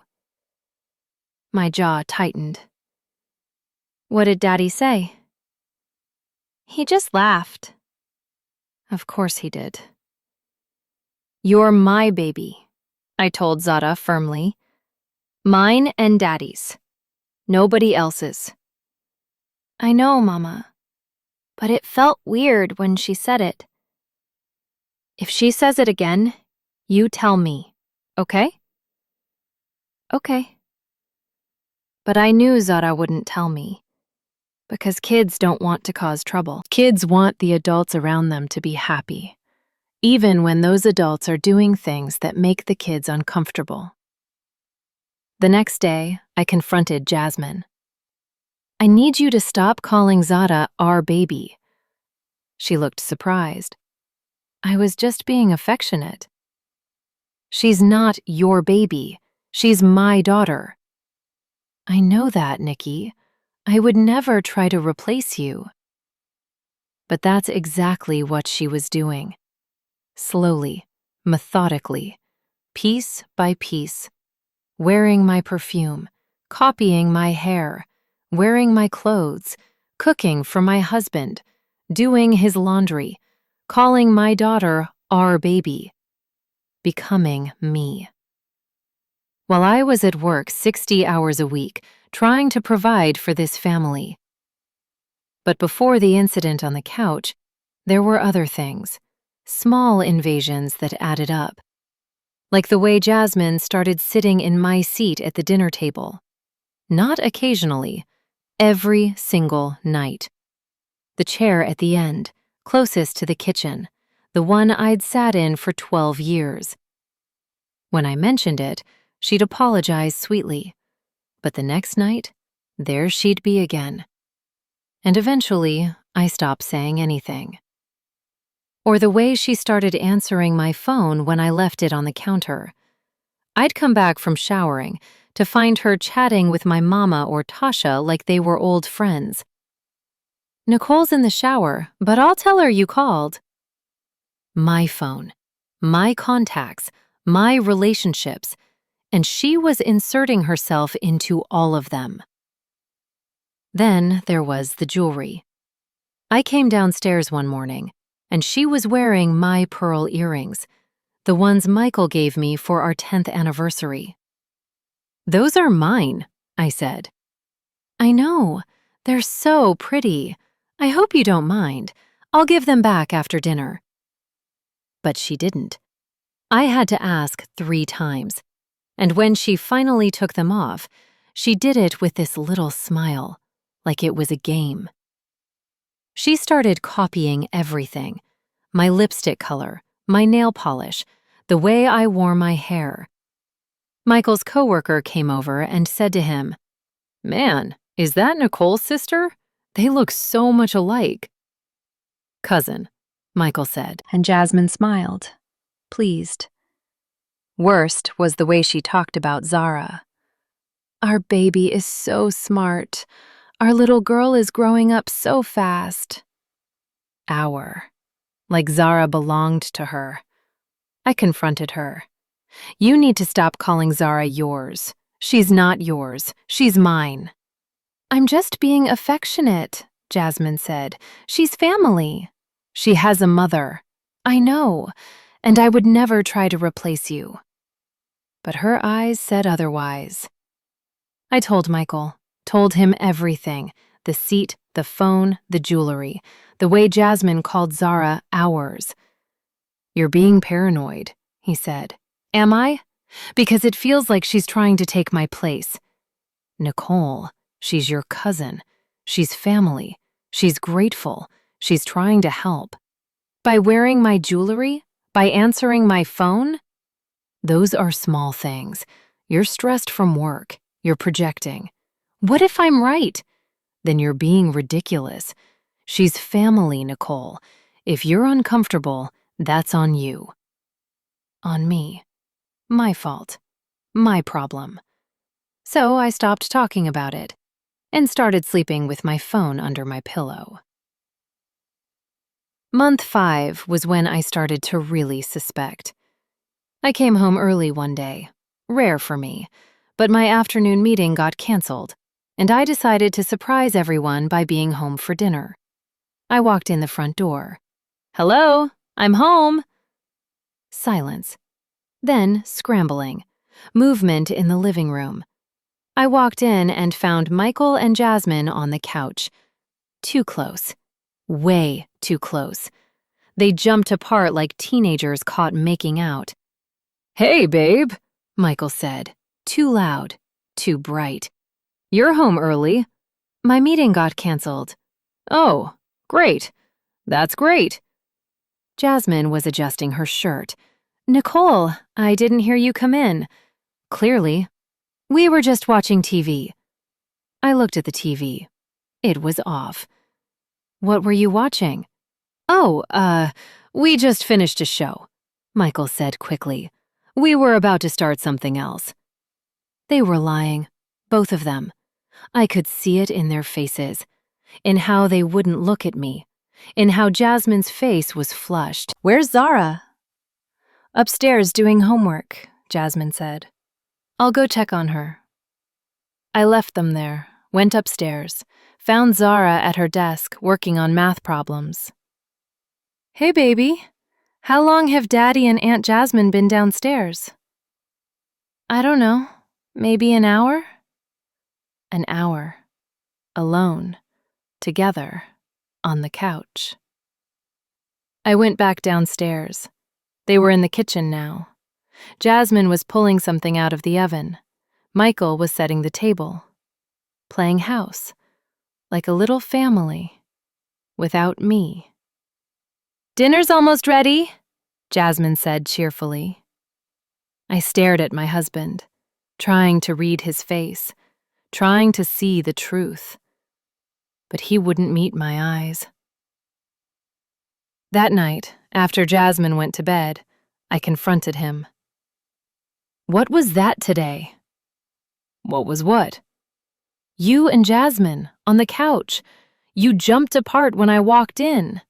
My jaw tightened. "What did Daddy say?" "He just laughed." Of course he did. "You're my baby," I told Zara firmly. "Mine and Daddy's. Nobody else's." "I know, Mama, but it felt weird when she said it." "If she says it again, you tell me, okay?" "Okay." But I knew Zara wouldn't tell me, because kids don't want to cause trouble. Kids want the adults around them to be happy, even when those adults are doing things that make the kids uncomfortable. The next day, I confronted Jasmine. "I need you to stop calling Zara our baby." She looked surprised. "I was just being affectionate." "She's not your baby. She's my daughter." "I know that, Nikki. I would never try to replace you." But that's exactly what she was doing. Slowly, methodically, piece by piece, wearing my perfume, copying my hair, wearing my clothes, cooking for my husband, doing his laundry, calling my daughter our baby, becoming me. While I was at work 60 hours a week, trying to provide for this family. But before the incident on the couch, there were other things, small invasions that added up. Like the way Jasmine started sitting in my seat at the dinner table. Not occasionally, every single night. The chair at the end, closest to the kitchen, the one I'd sat in for 12 years. When I mentioned it, she'd apologize sweetly. But the next night, there she'd be again. And eventually, I stopped saying anything. Or the way she started answering my phone when I left it on the counter. I'd come back from showering to find her chatting with my mama or Tasha like they were old friends. "Nicole's in the shower, but I'll tell her you called." My phone, my contacts, my relationships, and she was inserting herself into all of them. Then there was the jewelry. I came downstairs one morning, and she was wearing my pearl earrings, the ones Michael gave me for our 10th anniversary. "Those are mine," I said. "I know. They're so pretty. I hope you don't mind. I'll give them back after dinner." but she didn't. I had to ask 3 times, and when she finally took them off, she did it with this little smile, like it was a game. She started copying everything: my lipstick color, my nail polish, the way I wore my hair. Michael's coworker came over and said to him, "Man, is that Nicole's sister? They look so much alike." "Cousin," Michael said, and Jasmine smiled, pleased. Worst was the way she talked about Zara. "Our baby is so smart. Our little girl is growing up so fast." Our. Like Zara belonged to her. I confronted her. "You need to stop calling Zara yours. She's not yours. She's mine." "I'm just being affectionate," Jasmine said. "She's family." "She has a mother." "I know, and I would never try to replace you." But her eyes said otherwise. I told Michael, told him everything: the seat, the phone, the jewelry, the way Jasmine called Zara ours. "You're being paranoid," he said. "Am I? Because it feels like she's trying to take my place." "Nicole, she's your cousin. She's family. She's grateful. She's trying to help." "By wearing my jewelry? By answering my phone?" "Those are small things. You're stressed from work. You're projecting." "What if I'm right?" "Then you're being ridiculous. She's family, Nicole. If you're uncomfortable, that's on you." On me. My fault. My problem. So I stopped talking about it and started sleeping with my phone under my pillow. Month 5 was when I started to really suspect. I came home early one day, rare for me, but my afternoon meeting got canceled, and I decided to surprise everyone by being home for dinner. I walked in the front door. "Hello, I'm home." Silence. Then scrambling. Movement in the living room. I walked in and found Michael and Jasmine on the couch. Too close. Way too close. They jumped apart like teenagers caught making out. "Hey, babe," Michael said. Too loud. Too bright. "You're home early." "My meeting got canceled." "Oh, great. That's great." Jasmine was adjusting her shirt. "Nicole, I didn't hear you come in." "Clearly. We were just watching TV." I looked at the TV. It was off. "What were you watching?" "Oh, we just finished a show," Michael said quickly. "We were about to start something else." They were lying, both of them. I could see it in their faces, in how they wouldn't look at me, in how Jasmine's face was flushed. "Where's Zara?" "Upstairs doing homework," Jasmine said. "I'll go check on her." I left them there, went upstairs, found Zara at her desk working on math problems. "Hey, baby. How long have Daddy and Aunt Jasmine been downstairs?" "I don't know. Maybe an hour?" An hour. Alone. Together. On the couch. I went back downstairs. They were in the kitchen now. Jasmine was pulling something out of the oven. Michael was setting the table. Playing house. Like a little family. Without me. "Dinner's almost ready," Jasmine said cheerfully. I stared at my husband, trying to read his face, trying to see the truth. But he wouldn't meet my eyes. That night, after Jasmine went to bed, I confronted him. "What was that today?" "What was what?" "You and Jasmine, on the couch. You jumped apart when I walked in."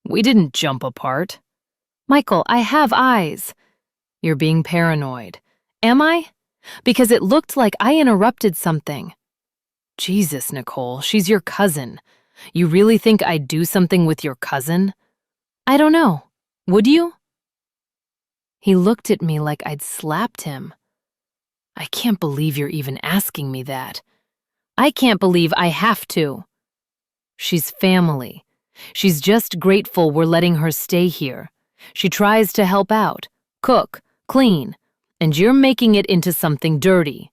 "We didn't jump apart." "Michael, I have eyes." "You're being paranoid." "Am I? Because it looked like I interrupted something." "Jesus, Nicole, she's your cousin. You really think I'd do something with your cousin?" "I don't know. Would you?" He looked at me like I'd slapped him. "I can't believe you're even asking me that." "I can't believe I have to." "She's family. She's just grateful we're letting her stay here. She tries to help out, cook, clean, and you're making it into something dirty.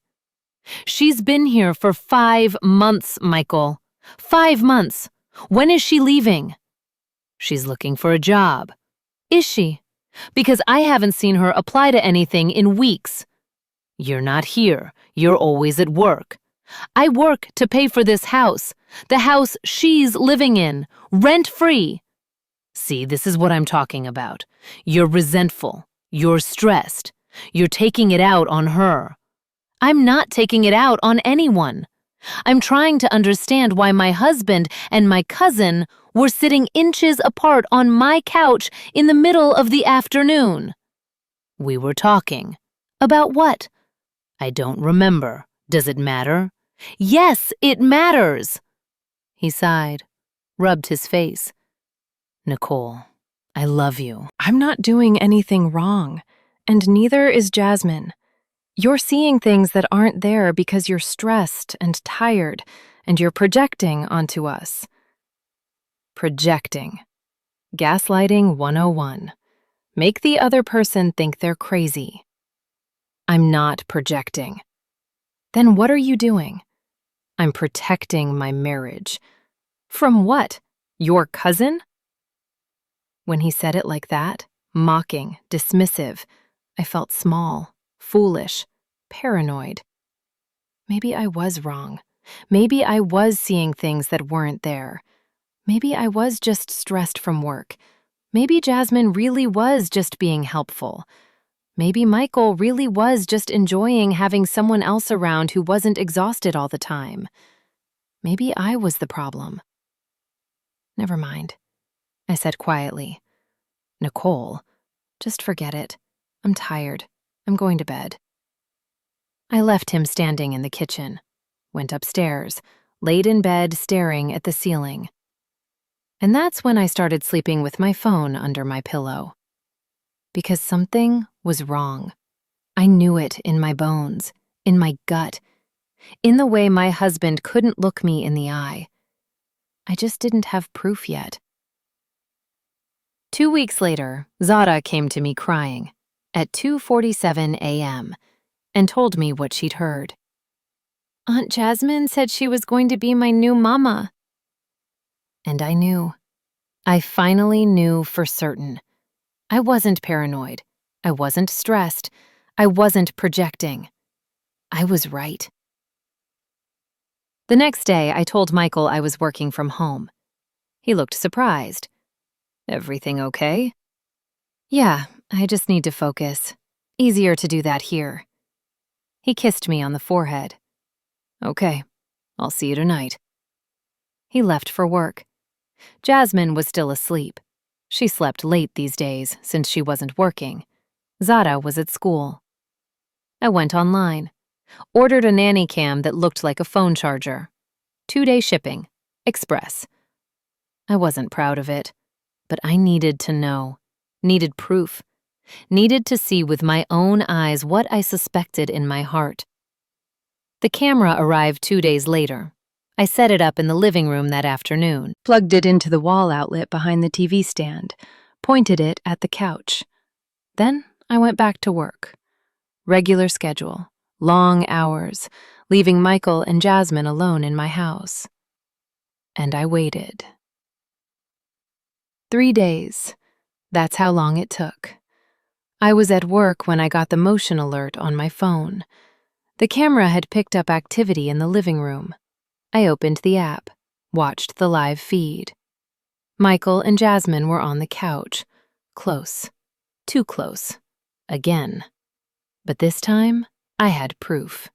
She's been here for 5 months, Michael. 5 months. When is she leaving? She's looking for a job. Is she? Because I haven't seen her apply to anything in weeks. You're not here. You're always at work. I work to pay for this house, the house she's living in, rent-free. See, this is what I'm talking about. You're resentful. You're stressed. You're taking it out on her. I'm not taking it out on anyone. I'm trying to understand why my husband and my cousin were sitting inches apart on my couch in the middle of the afternoon. We were talking. About what? I don't remember. Does it matter? Yes, it matters. He sighed, rubbed his face. Nicole, I love you. I'm not doing anything wrong, and neither is Jasmine. You're seeing things that aren't there because you're stressed and tired, and you're projecting onto us. Projecting. Gaslighting 101. Make the other person think they're crazy. I'm not projecting. Then what are you doing? I'm protecting my marriage. From what? Your cousin? When he said it like that, mocking, dismissive, I felt small, foolish, paranoid. Maybe I was wrong. Maybe I was seeing things that weren't there. Maybe I was just stressed from work. Maybe Jasmine really was just being helpful. Maybe Michael really was just enjoying having someone else around who wasn't exhausted all the time. Maybe I was the problem. Never mind, I said quietly. Nicole, just forget it. I'm tired. I'm going to bed. I left him standing in the kitchen, went upstairs, laid in bed staring at the ceiling. And that's when I started sleeping with my phone under my pillow. Because something was wrong. I knew it in my bones, in my gut, in the way my husband couldn't look me in the eye. I just didn't have proof yet. 2 weeks later, Zara came to me crying at 2:47 a.m. and told me what she'd heard. Aunt Jasmine said she was going to be my new mama. And I knew. I finally knew for certain. I wasn't paranoid. I wasn't stressed. I wasn't projecting. I was right. The next day, I told Michael I was working from home. He looked surprised. Everything okay? Yeah, I just need to focus. Easier to do that here. He kissed me on the forehead. Okay, I'll see you tonight. He left for work. Jasmine was still asleep. She slept late these days since she wasn't working. Zara was at school. I went online, ordered a nanny cam that looked like a phone charger. 2-day shipping, express. I wasn't proud of it, but I needed to know, needed proof, needed to see with my own eyes what I suspected in my heart. The camera arrived 2 days later. I set it up in the living room that afternoon, Plugged it into the wall outlet behind the TV stand, pointed it at the couch. Then I went back to work. Regular schedule, long hours, leaving Michael and Jasmine alone in my house. And I waited. 3 days. That's how long it took. I was at work when I got the motion alert on my phone. The camera had picked up activity in the living room. I opened the app, watched the live feed. Michael and Jasmine were on the couch, close, too close, again. But this time, I had proof.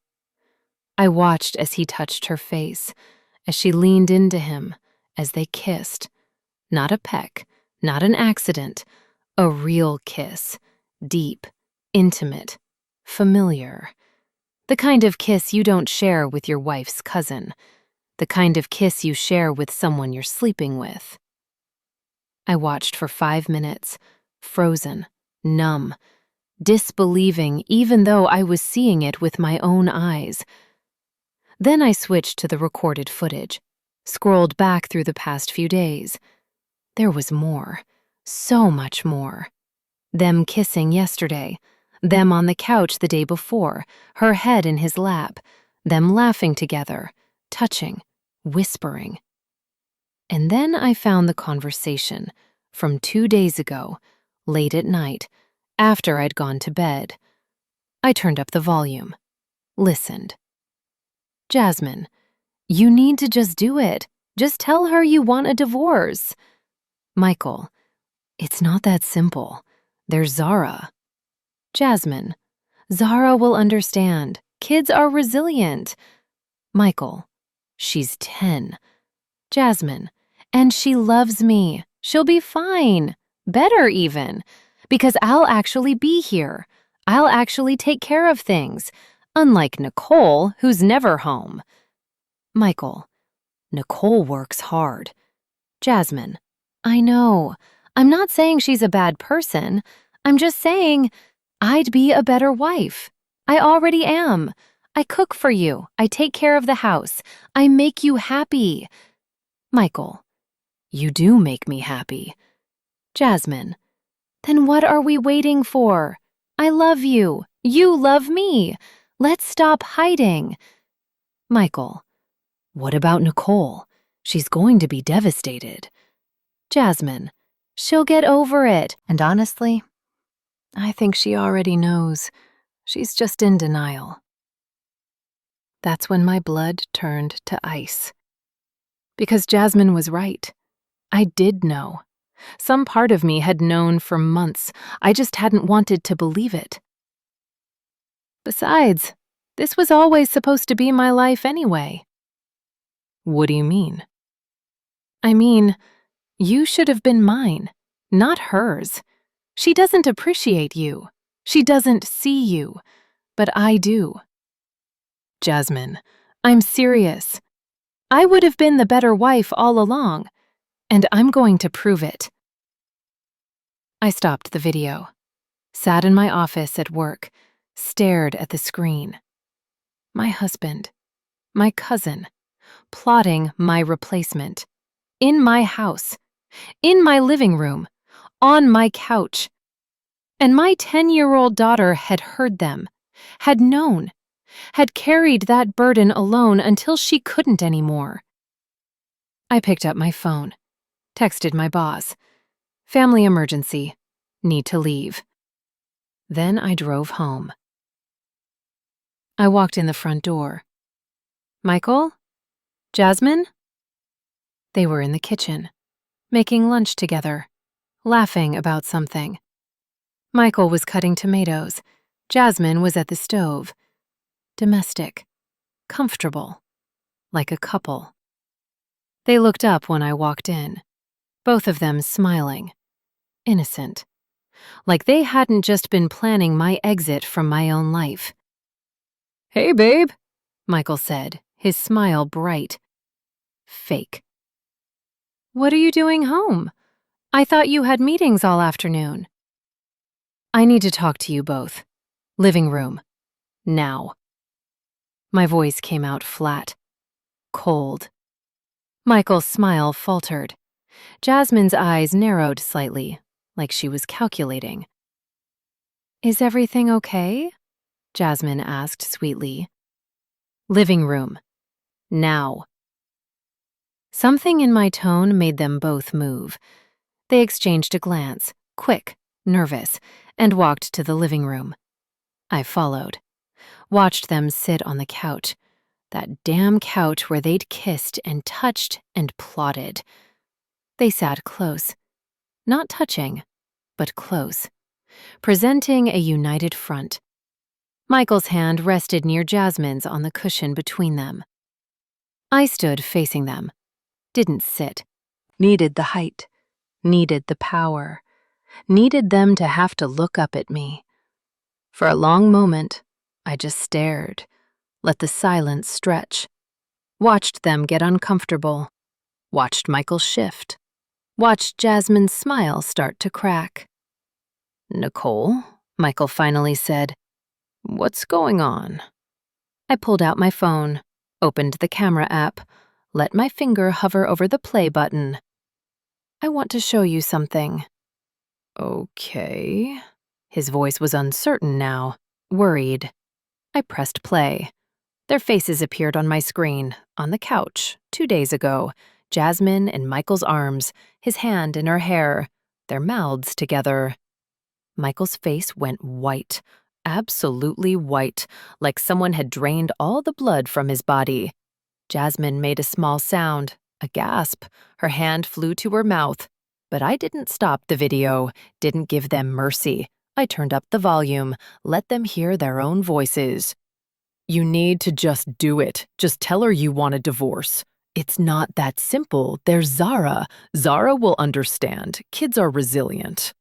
I watched as he touched her face, as she leaned into him, as they kissed. Not a peck, not an accident, a real kiss, deep, intimate, familiar. The kind of kiss you don't share with your wife's cousin. The kind of kiss you share with someone you're sleeping with. I watched for 5 minutes, frozen, numb, disbelieving even though I was seeing it with my own eyes. Then I switched to the recorded footage, scrolled back through the past few days. There was more, so much more. Them kissing yesterday, them on the couch the day before, her head in his lap, them laughing together, touching, whispering. And then I found the conversation from 2 days ago, late at night, after I'd gone to bed. I turned up the volume, listened. Jasmine, you need to just do it. Just tell her you want a divorce. Michael, it's not that simple. There's Zara. Jasmine, Zara will understand. Kids are resilient. Michael, she's 10. Jasmine, and she loves me. She'll be fine. Better even. Because I'll actually be here. I'll actually take care of things. Unlike Nicole, who's never home. Michael, Nicole works hard. Jasmine, I know. I'm not saying she's a bad person. I'm just saying I'd be a better wife. I already am. I cook for you. I take care of the house. I make you happy. Michael, you do make me happy. Jasmine, then what are we waiting for? I love you. You love me. Let's stop hiding. Michael, what about Nicole? She's going to be devastated. Jasmine, she'll get over it. And honestly, I think she already knows. She's just in denial. That's when my blood turned to ice. Because Jasmine was right. I did know. Some part of me had known for months. I just hadn't wanted to believe it. Besides, this was always supposed to be my life anyway. What do you mean? I mean, you should have been mine, not hers. She doesn't appreciate you. She doesn't see you. But I do. Jasmine, I'm serious. I would have been the better wife all along, and I'm going to prove it. I stopped the video, sat in my office at work, stared at the screen. My husband, my cousin, plotting my replacement, in my house, in my living room, on my couch. And my 10-year-old daughter had heard them, had known, had carried that burden alone until she couldn't anymore. I picked up my phone, texted my boss. Family emergency. Need to leave. Then I drove home. I walked in the front door. Michael? Jasmine? They were in the kitchen, making lunch together, laughing about something. Michael was cutting tomatoes. Jasmine was at the stove. Domestic. Comfortable. Like a couple. They looked up when I walked in, both of them smiling. Innocent. Like they hadn't just been planning my exit from my own life. Hey, babe, Michael said, his smile bright. Fake. What are you doing home? I thought you had meetings all afternoon. I need to talk to you both. Living room. Now. My voice came out flat. Cold. Michael's smile faltered. Jasmine's eyes narrowed slightly, like she was calculating. Is everything okay? Jasmine asked sweetly. Living room. Now. Something in my tone made them both move. They exchanged a glance, quick, nervous, and walked to the living room. I followed, watched them sit on the couch, that damn couch where they'd kissed and touched and plotted. They sat close, not touching, but close, presenting a united front. Michael's hand rested near Jasmine's on the cushion between them. I stood facing them, didn't sit. Needed the height, needed the power, needed them to have to look up at me. For a long moment, I just stared, let the silence stretch, watched them get uncomfortable, watched Michael shift, watched Jasmine's smile start to crack. Nicole, Michael finally said, what's going on? I pulled out my phone, opened the camera app, let my finger hover over the play button. I want to show you something. Okay. His voice was uncertain now, worried. I pressed play. Their faces appeared on my screen, on the couch, 2 days ago. Jasmine in Michael's arms, his hand in her hair, their mouths together. Michael's face went white, absolutely white, like someone had drained all the blood from his body. Jasmine made a small sound, a gasp. Her hand flew to her mouth. But I didn't stop the video, didn't give them mercy. I turned up the volume, let them hear their own voices. You need to just do it. Just tell her you want a divorce. It's not that simple. There's Zara. Zara will understand. Kids are resilient.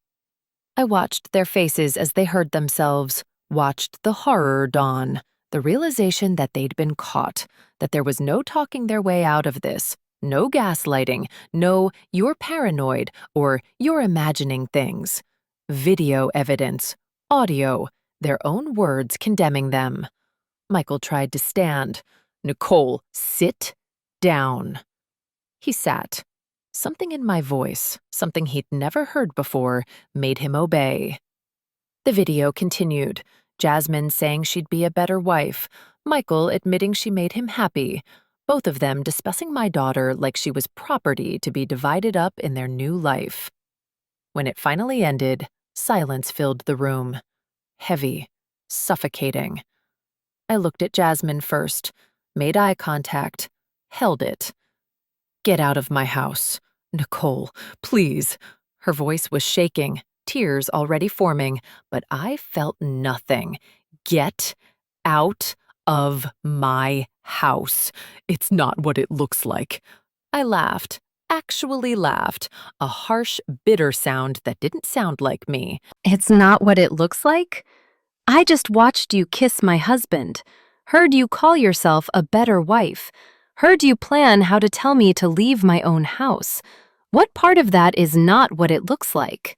I watched their faces as they heard themselves, watched the horror dawn, the realization that they'd been caught, that there was no talking their way out of this, no gaslighting, no "you're paranoid" or "you're imagining things." Video evidence, audio, their own words condemning them. Michael tried to stand. "Nicole, sit down." He sat. Something in my voice, something he'd never heard before, made him obey. The video continued, Jasmine saying she'd be a better wife, Michael admitting she made him happy, both of them discussing my daughter like she was property to be divided up in their new life. When it finally ended, silence filled the room. Heavy, suffocating. I looked at Jasmine first, made eye contact, held it. "Get out of my house. Nicole, please." Her voice was shaking, tears already forming, but I felt nothing. "Get out of my house. It's not what it looks like." I laughed, actually laughed, a harsh, bitter sound that didn't sound like me. It's not what it looks like? I just watched you kiss my husband, heard you call yourself a better wife, heard you plan how to tell me to leave my own house. What part of that is not what it looks like?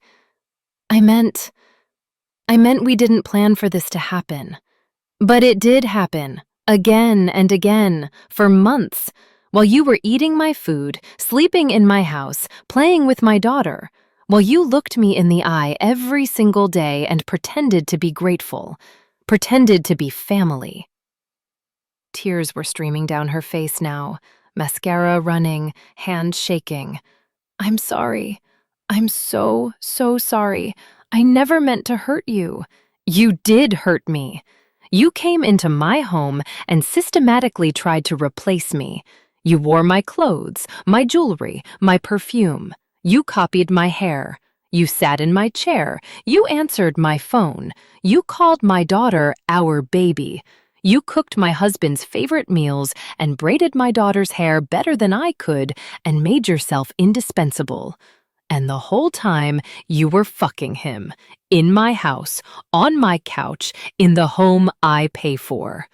I meant we didn't plan for this to happen. But it did happen, again and again, for months, while you were eating my food, sleeping in my house, playing with my daughter, while you looked me in the eye every single day and pretended to be grateful, pretended to be family. Tears were streaming down her face now, mascara running, hands shaking. "I'm sorry. I'm so, so sorry. I never meant to hurt you. You did hurt me. You came into my home and systematically tried to replace me. You wore my clothes, my jewelry, my perfume. You copied my hair. You sat in my chair. You answered my phone. You called my daughter our baby. You cooked my husband's favorite meals and braided my daughter's hair better than I could and made yourself indispensable. And the whole time, you were fucking him. In my house, on my couch, in the home I pay for."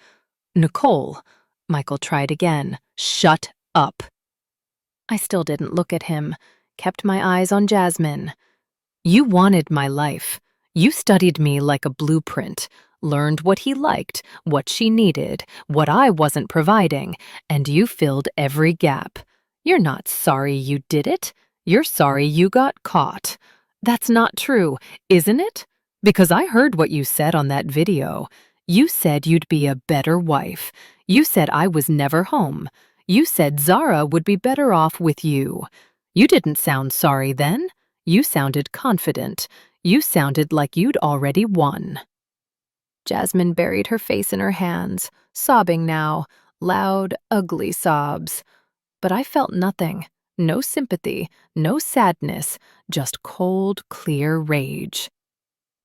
"Nicole," Michael tried again, "shut up." I still didn't look at him, kept my eyes on Jasmine. "You wanted my life. You studied me like a blueprint, learned what he liked, what she needed, what I wasn't providing, and you filled every gap. You're not sorry you did it. You're sorry you got caught. That's not true, isn't it? Because I heard what you said on that video. You said you'd be a better wife. You said I was never home. You said Zara would be better off with you. You didn't sound sorry then. You sounded confident. You sounded like you'd already won." Jasmine buried her face in her hands, sobbing now, loud, ugly sobs. But I felt nothing, no sympathy, no sadness, just cold, clear rage.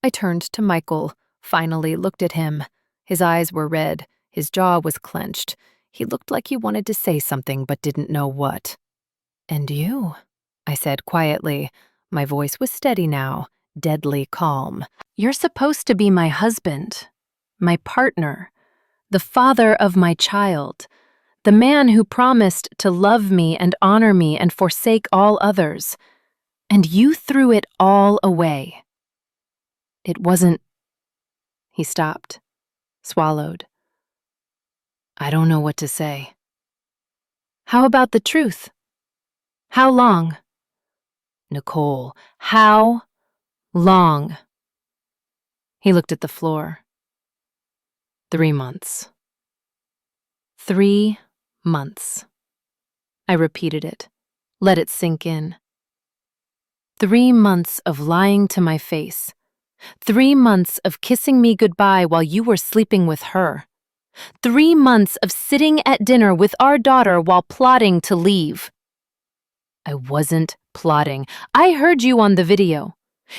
I turned to Michael, finally looked at him. His eyes were red, his jaw was clenched. He looked like he wanted to say something but didn't know what. "And you?" I said quietly. My voice was steady now, deadly calm. "You're supposed to be my husband, my partner, the father of my child, the man who promised to love me and honor me and forsake all others. And you threw it all away." It wasn't... He stopped, swallowed. "I don't know what to say." "How about the truth? How long?" "Nicole, how Long. He looked at the floor. 3 months. 3 months. I repeated it. Let it sink in. 3 months of lying to my face. 3 months of kissing me goodbye while you were sleeping with her. 3 months of sitting at dinner with our daughter while plotting to leave. I wasn't plotting. I heard you on the video.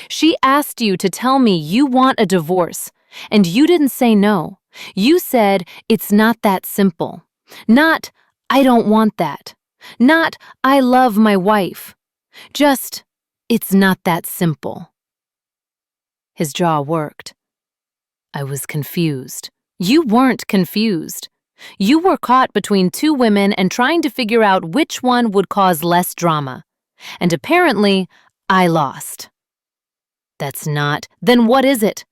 She asked you to tell me you want a divorce, and you didn't say no. You said it's not that simple. Not, I don't want that. Not, I love my wife. Just, it's not that simple. His jaw worked. I was confused. You weren't confused. You were caught between two women and trying to figure out which one would cause less drama. And apparently, I lost. That's not. Then what is it?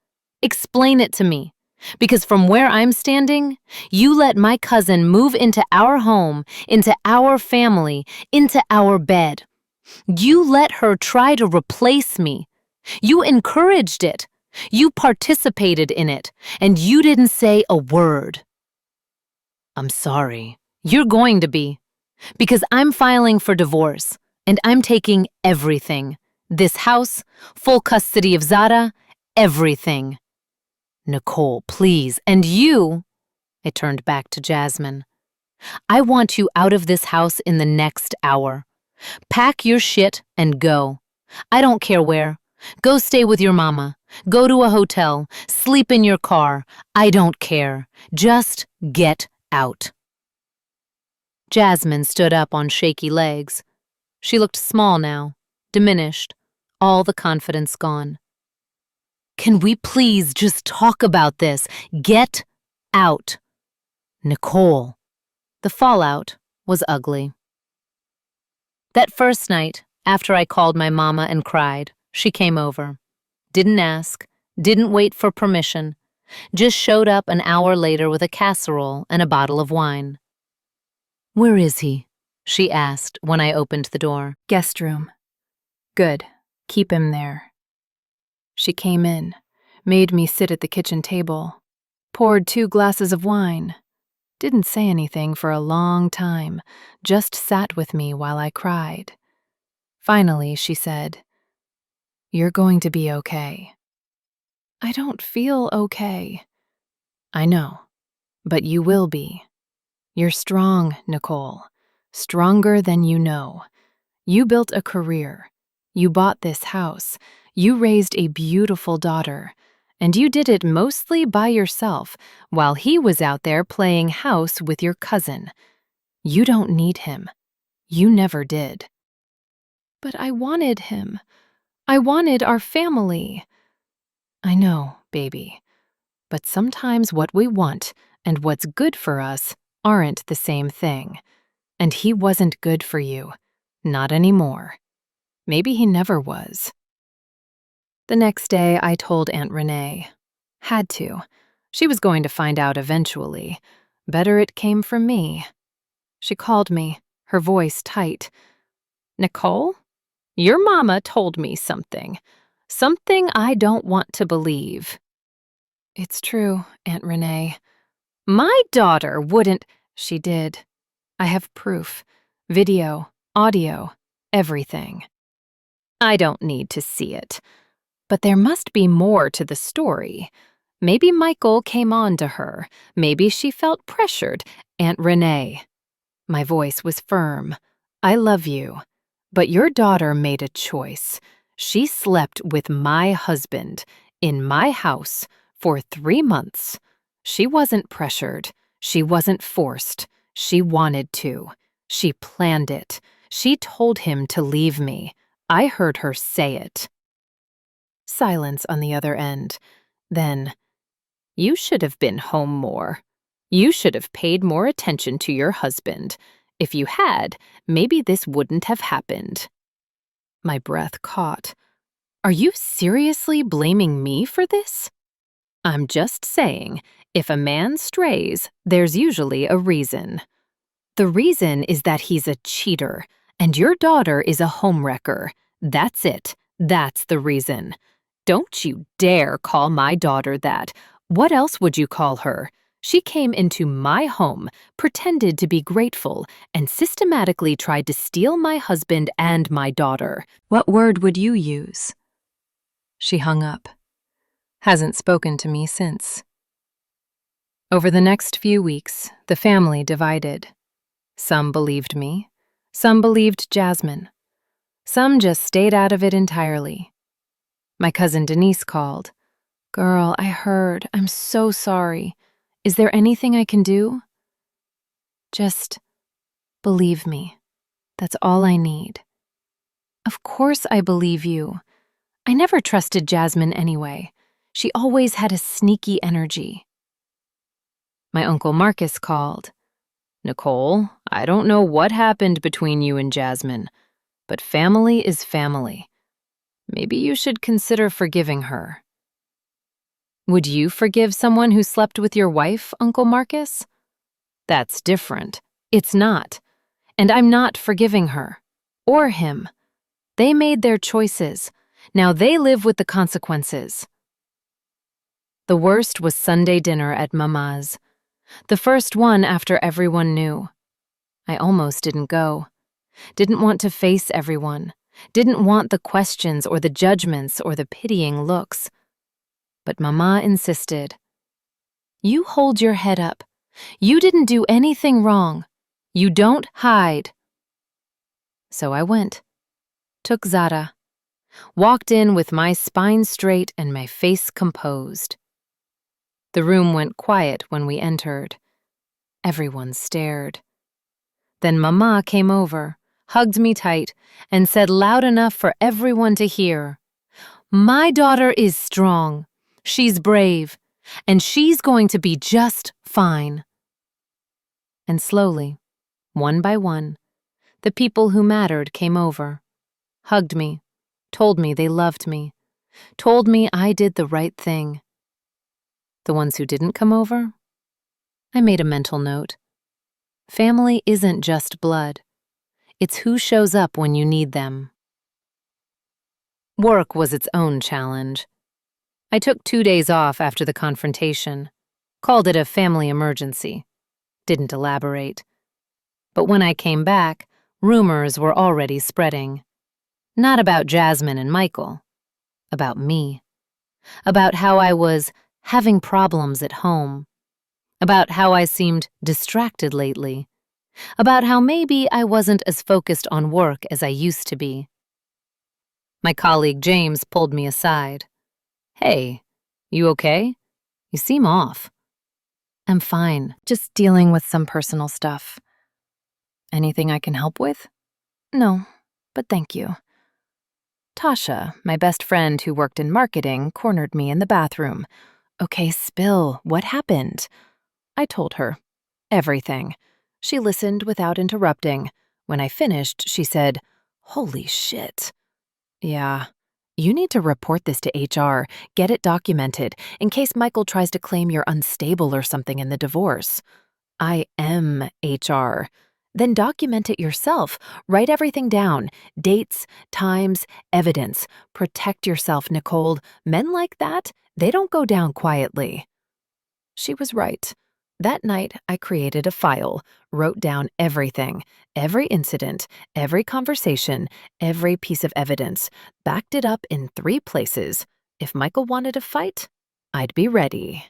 Explain it to me. Because from where I'm standing, you let my cousin move into our home, into our family, into our bed. You let her try to replace me. You encouraged it. You participated in it, and you didn't say a word. I'm sorry. You're going to be. Because I'm filing for divorce, and I'm taking everything. This house, full custody of Zara, everything. Nicole, please, and you, I turned back to Jasmine. I want you out of this house in the next hour. Pack your shit and go. I don't care where. Go stay with your mama. Go to a hotel. Sleep in your car. I don't care. Just get out. Jasmine stood up on shaky legs. She looked small now, diminished, all the confidence gone. Can we please just talk about this? Get out. Nicole. The fallout was ugly. That first night, after I called my mama and cried, she came over. Didn't ask, didn't wait for permission, just showed up an hour later with a casserole and a bottle of wine. Where is he? She asked when I opened the door. Guest room. Good. Keep him there. She came in, made me sit at the kitchen table, poured 2 glasses of wine. Didn't say anything for a long time, just sat with me while I cried. Finally, she said, "You're going to be okay." I don't feel okay. I know, but you will be. You're strong, Nicole. Stronger than you know. You built a career. You bought this house. You raised a beautiful daughter. And you did it mostly by yourself, while he was out there playing house with your cousin. You don't need him. You never did. But I wanted him. I wanted our family. I know, baby. But sometimes what we want and what's good for us aren't the same thing. And he wasn't good for you. Not anymore. Maybe he never was. The next day, I told Aunt Renee. Had to. She was going to find out eventually. Better it came from me. She called me, her voice tight. Nicole, your mama told me something. Something I don't want to believe. It's true, Aunt Renee. My daughter wouldn't. She did. I have proof. Video, audio, everything. I don't need to see it. But there must be more to the story. Maybe Michael came on to her. Maybe she felt pressured. Aunt Renee. My voice was firm. I love you. But your daughter made a choice. She slept with my husband in my house for 3 months. She wasn't pressured. She wasn't forced. She wanted to. She planned it. She told him to leave me. I heard her say it. Silence on the other end. Then, you should have been home more. You should have paid more attention to your husband. If you had, maybe this wouldn't have happened. My breath caught. Are you seriously blaming me for this? I'm just saying, if a man strays, there's usually a reason. The reason is that he's a cheater, and your daughter is a homewrecker. That's it. That's the reason. Don't you dare call my daughter that. What else would you call her? She came into my home, pretended to be grateful, and systematically tried to steal my husband and my daughter. What word would you use? She hung up. Hasn't spoken to me since. Over the next few weeks, the family divided. Some believed me. Some believed Jasmine. Some just stayed out of it entirely. My cousin Denise called. "Girl, I heard. I'm so sorry. Is there anything I can do?" "Just believe me. That's all I need." "Of course I believe you. I never trusted Jasmine anyway. She always had a sneaky energy." My Uncle Marcus called. Nicole, I don't know what happened between you and Jasmine, but family is family. Maybe you should consider forgiving her. "Would you forgive someone who slept with your wife, Uncle Marcus?" That's different. "It's not. And I'm not forgiving her. Or him. They made their choices. Now they live with the consequences." The worst was Sunday dinner at Mama's. The first one after everyone knew. I almost didn't go. Didn't want to face everyone. Didn't want the questions or the judgments or the pitying looks. But Mama insisted. "You hold your head up. You didn't do anything wrong. You don't hide." So I went. Took Zara. Walked in with my spine straight and my face composed. The room went quiet when we entered. Everyone stared. Then Mama came over, hugged me tight, and said loud enough for everyone to hear, "My daughter is strong. She's brave. And she's going to be just fine." And slowly, one by one, the people who mattered came over, hugged me, told me they loved me, told me I did the right thing. The ones who didn't come over? I made a mental note. Family isn't just blood. It's who shows up when you need them. Work was its own challenge. I took 2 days off after the confrontation, called it a family emergency, didn't elaborate. But when I came back, rumors were already spreading. Not about Jasmine and Michael, about me. About how I was having problems at home. About how I seemed distracted lately. About how maybe I wasn't as focused on work as I used to be. My colleague James pulled me aside. "Hey, you okay? You seem off." "I'm fine, just dealing with some personal stuff." "Anything I can help with?" "No, but thank you." Tasha, my best friend who worked in marketing, cornered me in the bathroom. "Okay, spill. What happened?" I told her. Everything. She listened without interrupting. When I finished, she said, "Holy shit." "Yeah. You need to report this to HR, get it documented, in case Michael tries to claim you're unstable or something in the divorce." "I am HR." "Then document it yourself. Write everything down. Dates, times, evidence. Protect yourself, Nicole. Men like that, they don't go down quietly." She was right. That night, I created a file, wrote down everything, every incident, every conversation, every piece of evidence, backed it up in 3 places. If Michael wanted a fight, I'd be ready.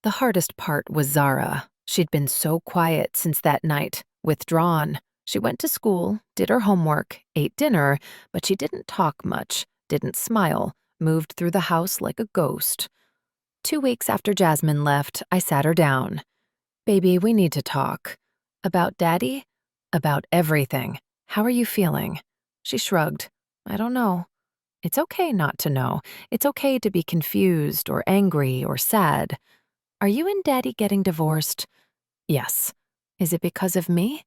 The hardest part was Zara. She'd been so quiet since that night, withdrawn. She went to school, did her homework, ate dinner, but she didn't talk much, didn't smile, moved through the house like a ghost. 2 weeks after Jasmine left, I sat her down. "Baby, we need to talk." "About Daddy?" "About everything. How are you feeling?" She shrugged. "I don't know." "It's okay not to know. It's okay to be confused or angry or sad." "Are you and Daddy getting divorced?" "Yes." "Is it because of me?"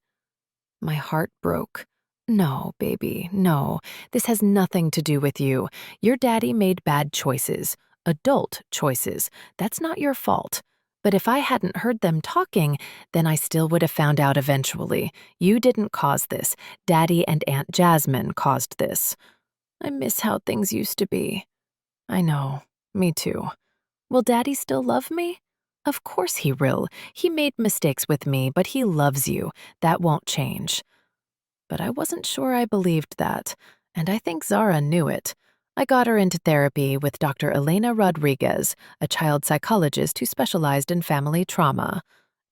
My heart broke. "No, baby, no. This has nothing to do with you. Your daddy made bad choices. Adult choices. That's not your fault. But if I hadn't heard them talking, then I still would have found out eventually. You didn't cause this. Daddy and Aunt Jasmine caused this." I miss how things used to be. I know, me too. Will Daddy still love me? Of course he will. He made mistakes with me, but he loves you. That won't change. But I wasn't sure I believed that, and I think Zara knew it. I got her into therapy with Dr. Elena Rodriguez, a child psychologist who specialized in family trauma.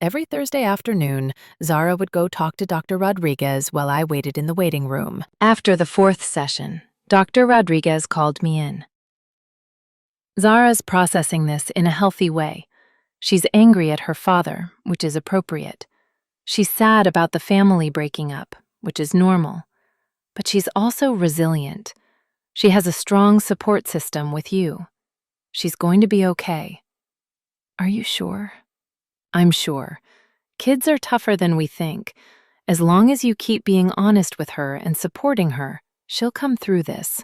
Every Thursday afternoon, Zara would go talk to Dr. Rodriguez while I waited in the waiting room. After the fourth session, Dr. Rodriguez called me in. Zara's processing this in a healthy way. She's angry at her father, which is appropriate. She's sad about the family breaking up, which is normal. But she's also resilient. She has a strong support system with you. She's going to be okay. Are you sure? I'm sure. Kids are tougher than we think. As long as you keep being honest with her and supporting her, she'll come through this.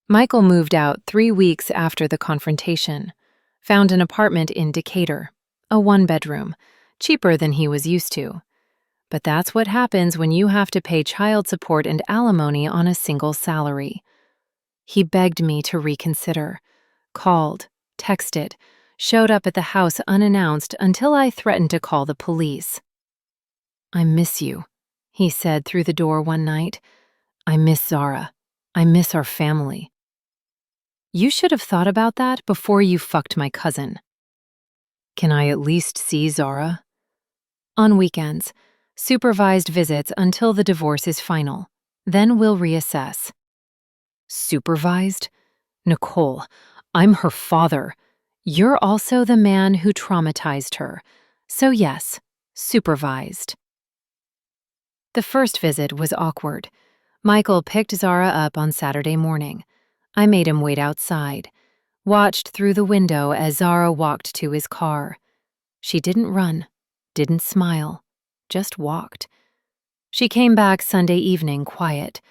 Michael moved out 3 weeks after the confrontation, found an apartment in Decatur, a one-bedroom, cheaper than he was used to. But that's what happens when you have to pay child support and alimony on a single salary. He begged me to reconsider, called, texted, showed up at the house unannounced until I threatened to call the police. "I miss you," he said through the door one night. "I miss Zara. I miss our family." "You should have thought about that before you fucked my cousin." "Can I at least see Zara?" "On weekends. Supervised visits until the divorce is final. Then we'll reassess." "Supervised? Nicole, I'm her father. You're also the man who traumatized her. So yes, supervised." The first visit was awkward. Michael picked Zara up on Saturday morning. I made him wait outside, watched through the window as Zara walked to his car. She didn't run, didn't smile, just walked. She came back Sunday evening quiet.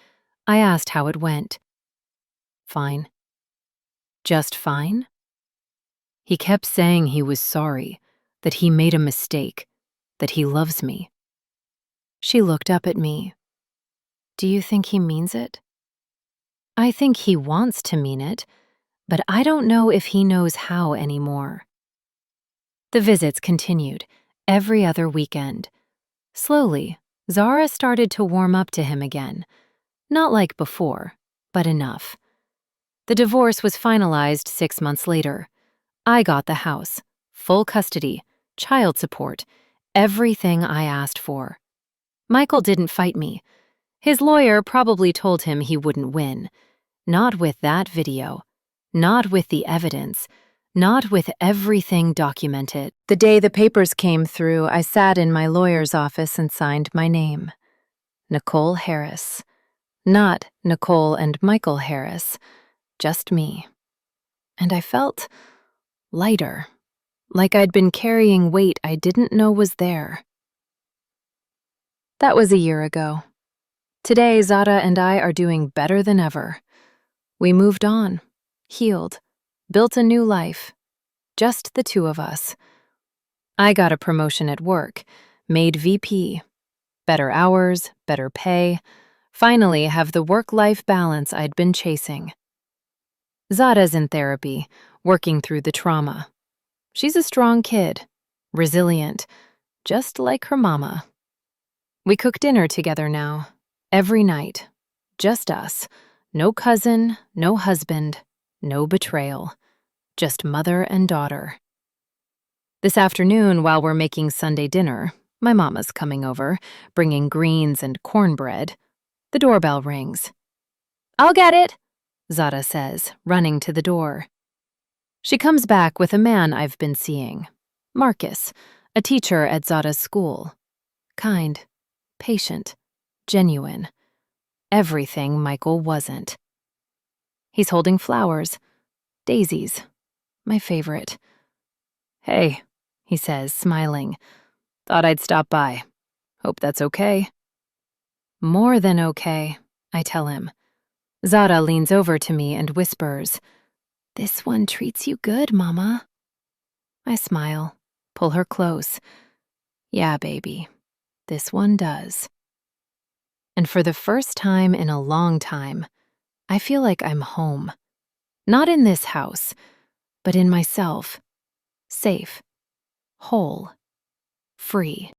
I asked how it went. "Fine." "Just fine?" He kept saying he was sorry, that he made a mistake, that he loves me. She looked up at me. "Do you think he means it?" "I think he wants to mean it, but I don't know if he knows how anymore." The visits continued, every other weekend. Slowly, Zara started to warm up to him again. Not like before, but enough. The divorce was finalized 6 months later. I got the house, full custody, child support, everything I asked for. Michael didn't fight me. His lawyer probably told him he wouldn't win. Not with that video. Not with the evidence. Not with everything documented. The day the papers came through, I sat in my lawyer's office and signed my name. Nicole Harris. Not Nicole and Michael Harris. Just me. And I felt lighter, like I'd been carrying weight I didn't know was there. That was a year ago. Today, Zara and I are doing better than ever. We moved on, healed, built a new life. Just the two of us. I got a promotion at work, made VP. Better hours, better pay. Finally have the work-life balance I'd been chasing. Zara's in therapy, working through the trauma. She's a strong kid, resilient, just like her mama. We cook dinner together now, every night. Just us. No cousin, no husband, no betrayal. Just mother and daughter. This afternoon, while we're making Sunday dinner, my mama's coming over, bringing greens and cornbread. The doorbell rings. "I'll get it," Zara says, running to the door. She comes back with a man I've been seeing, Marcus, a teacher at Zara's school. Kind, patient, genuine. Everything Michael wasn't. He's holding flowers, daisies, my favorite. "Hey," he says, smiling. "Thought I'd stop by. Hope that's okay." "More than okay," I tell him. Zara leans over to me and whispers, "This one treats you good, Mama." I smile, pull her close. "Yeah, baby, this one does." And for the first time in a long time, I feel like I'm home. Not in this house, but in myself. Safe, whole, free.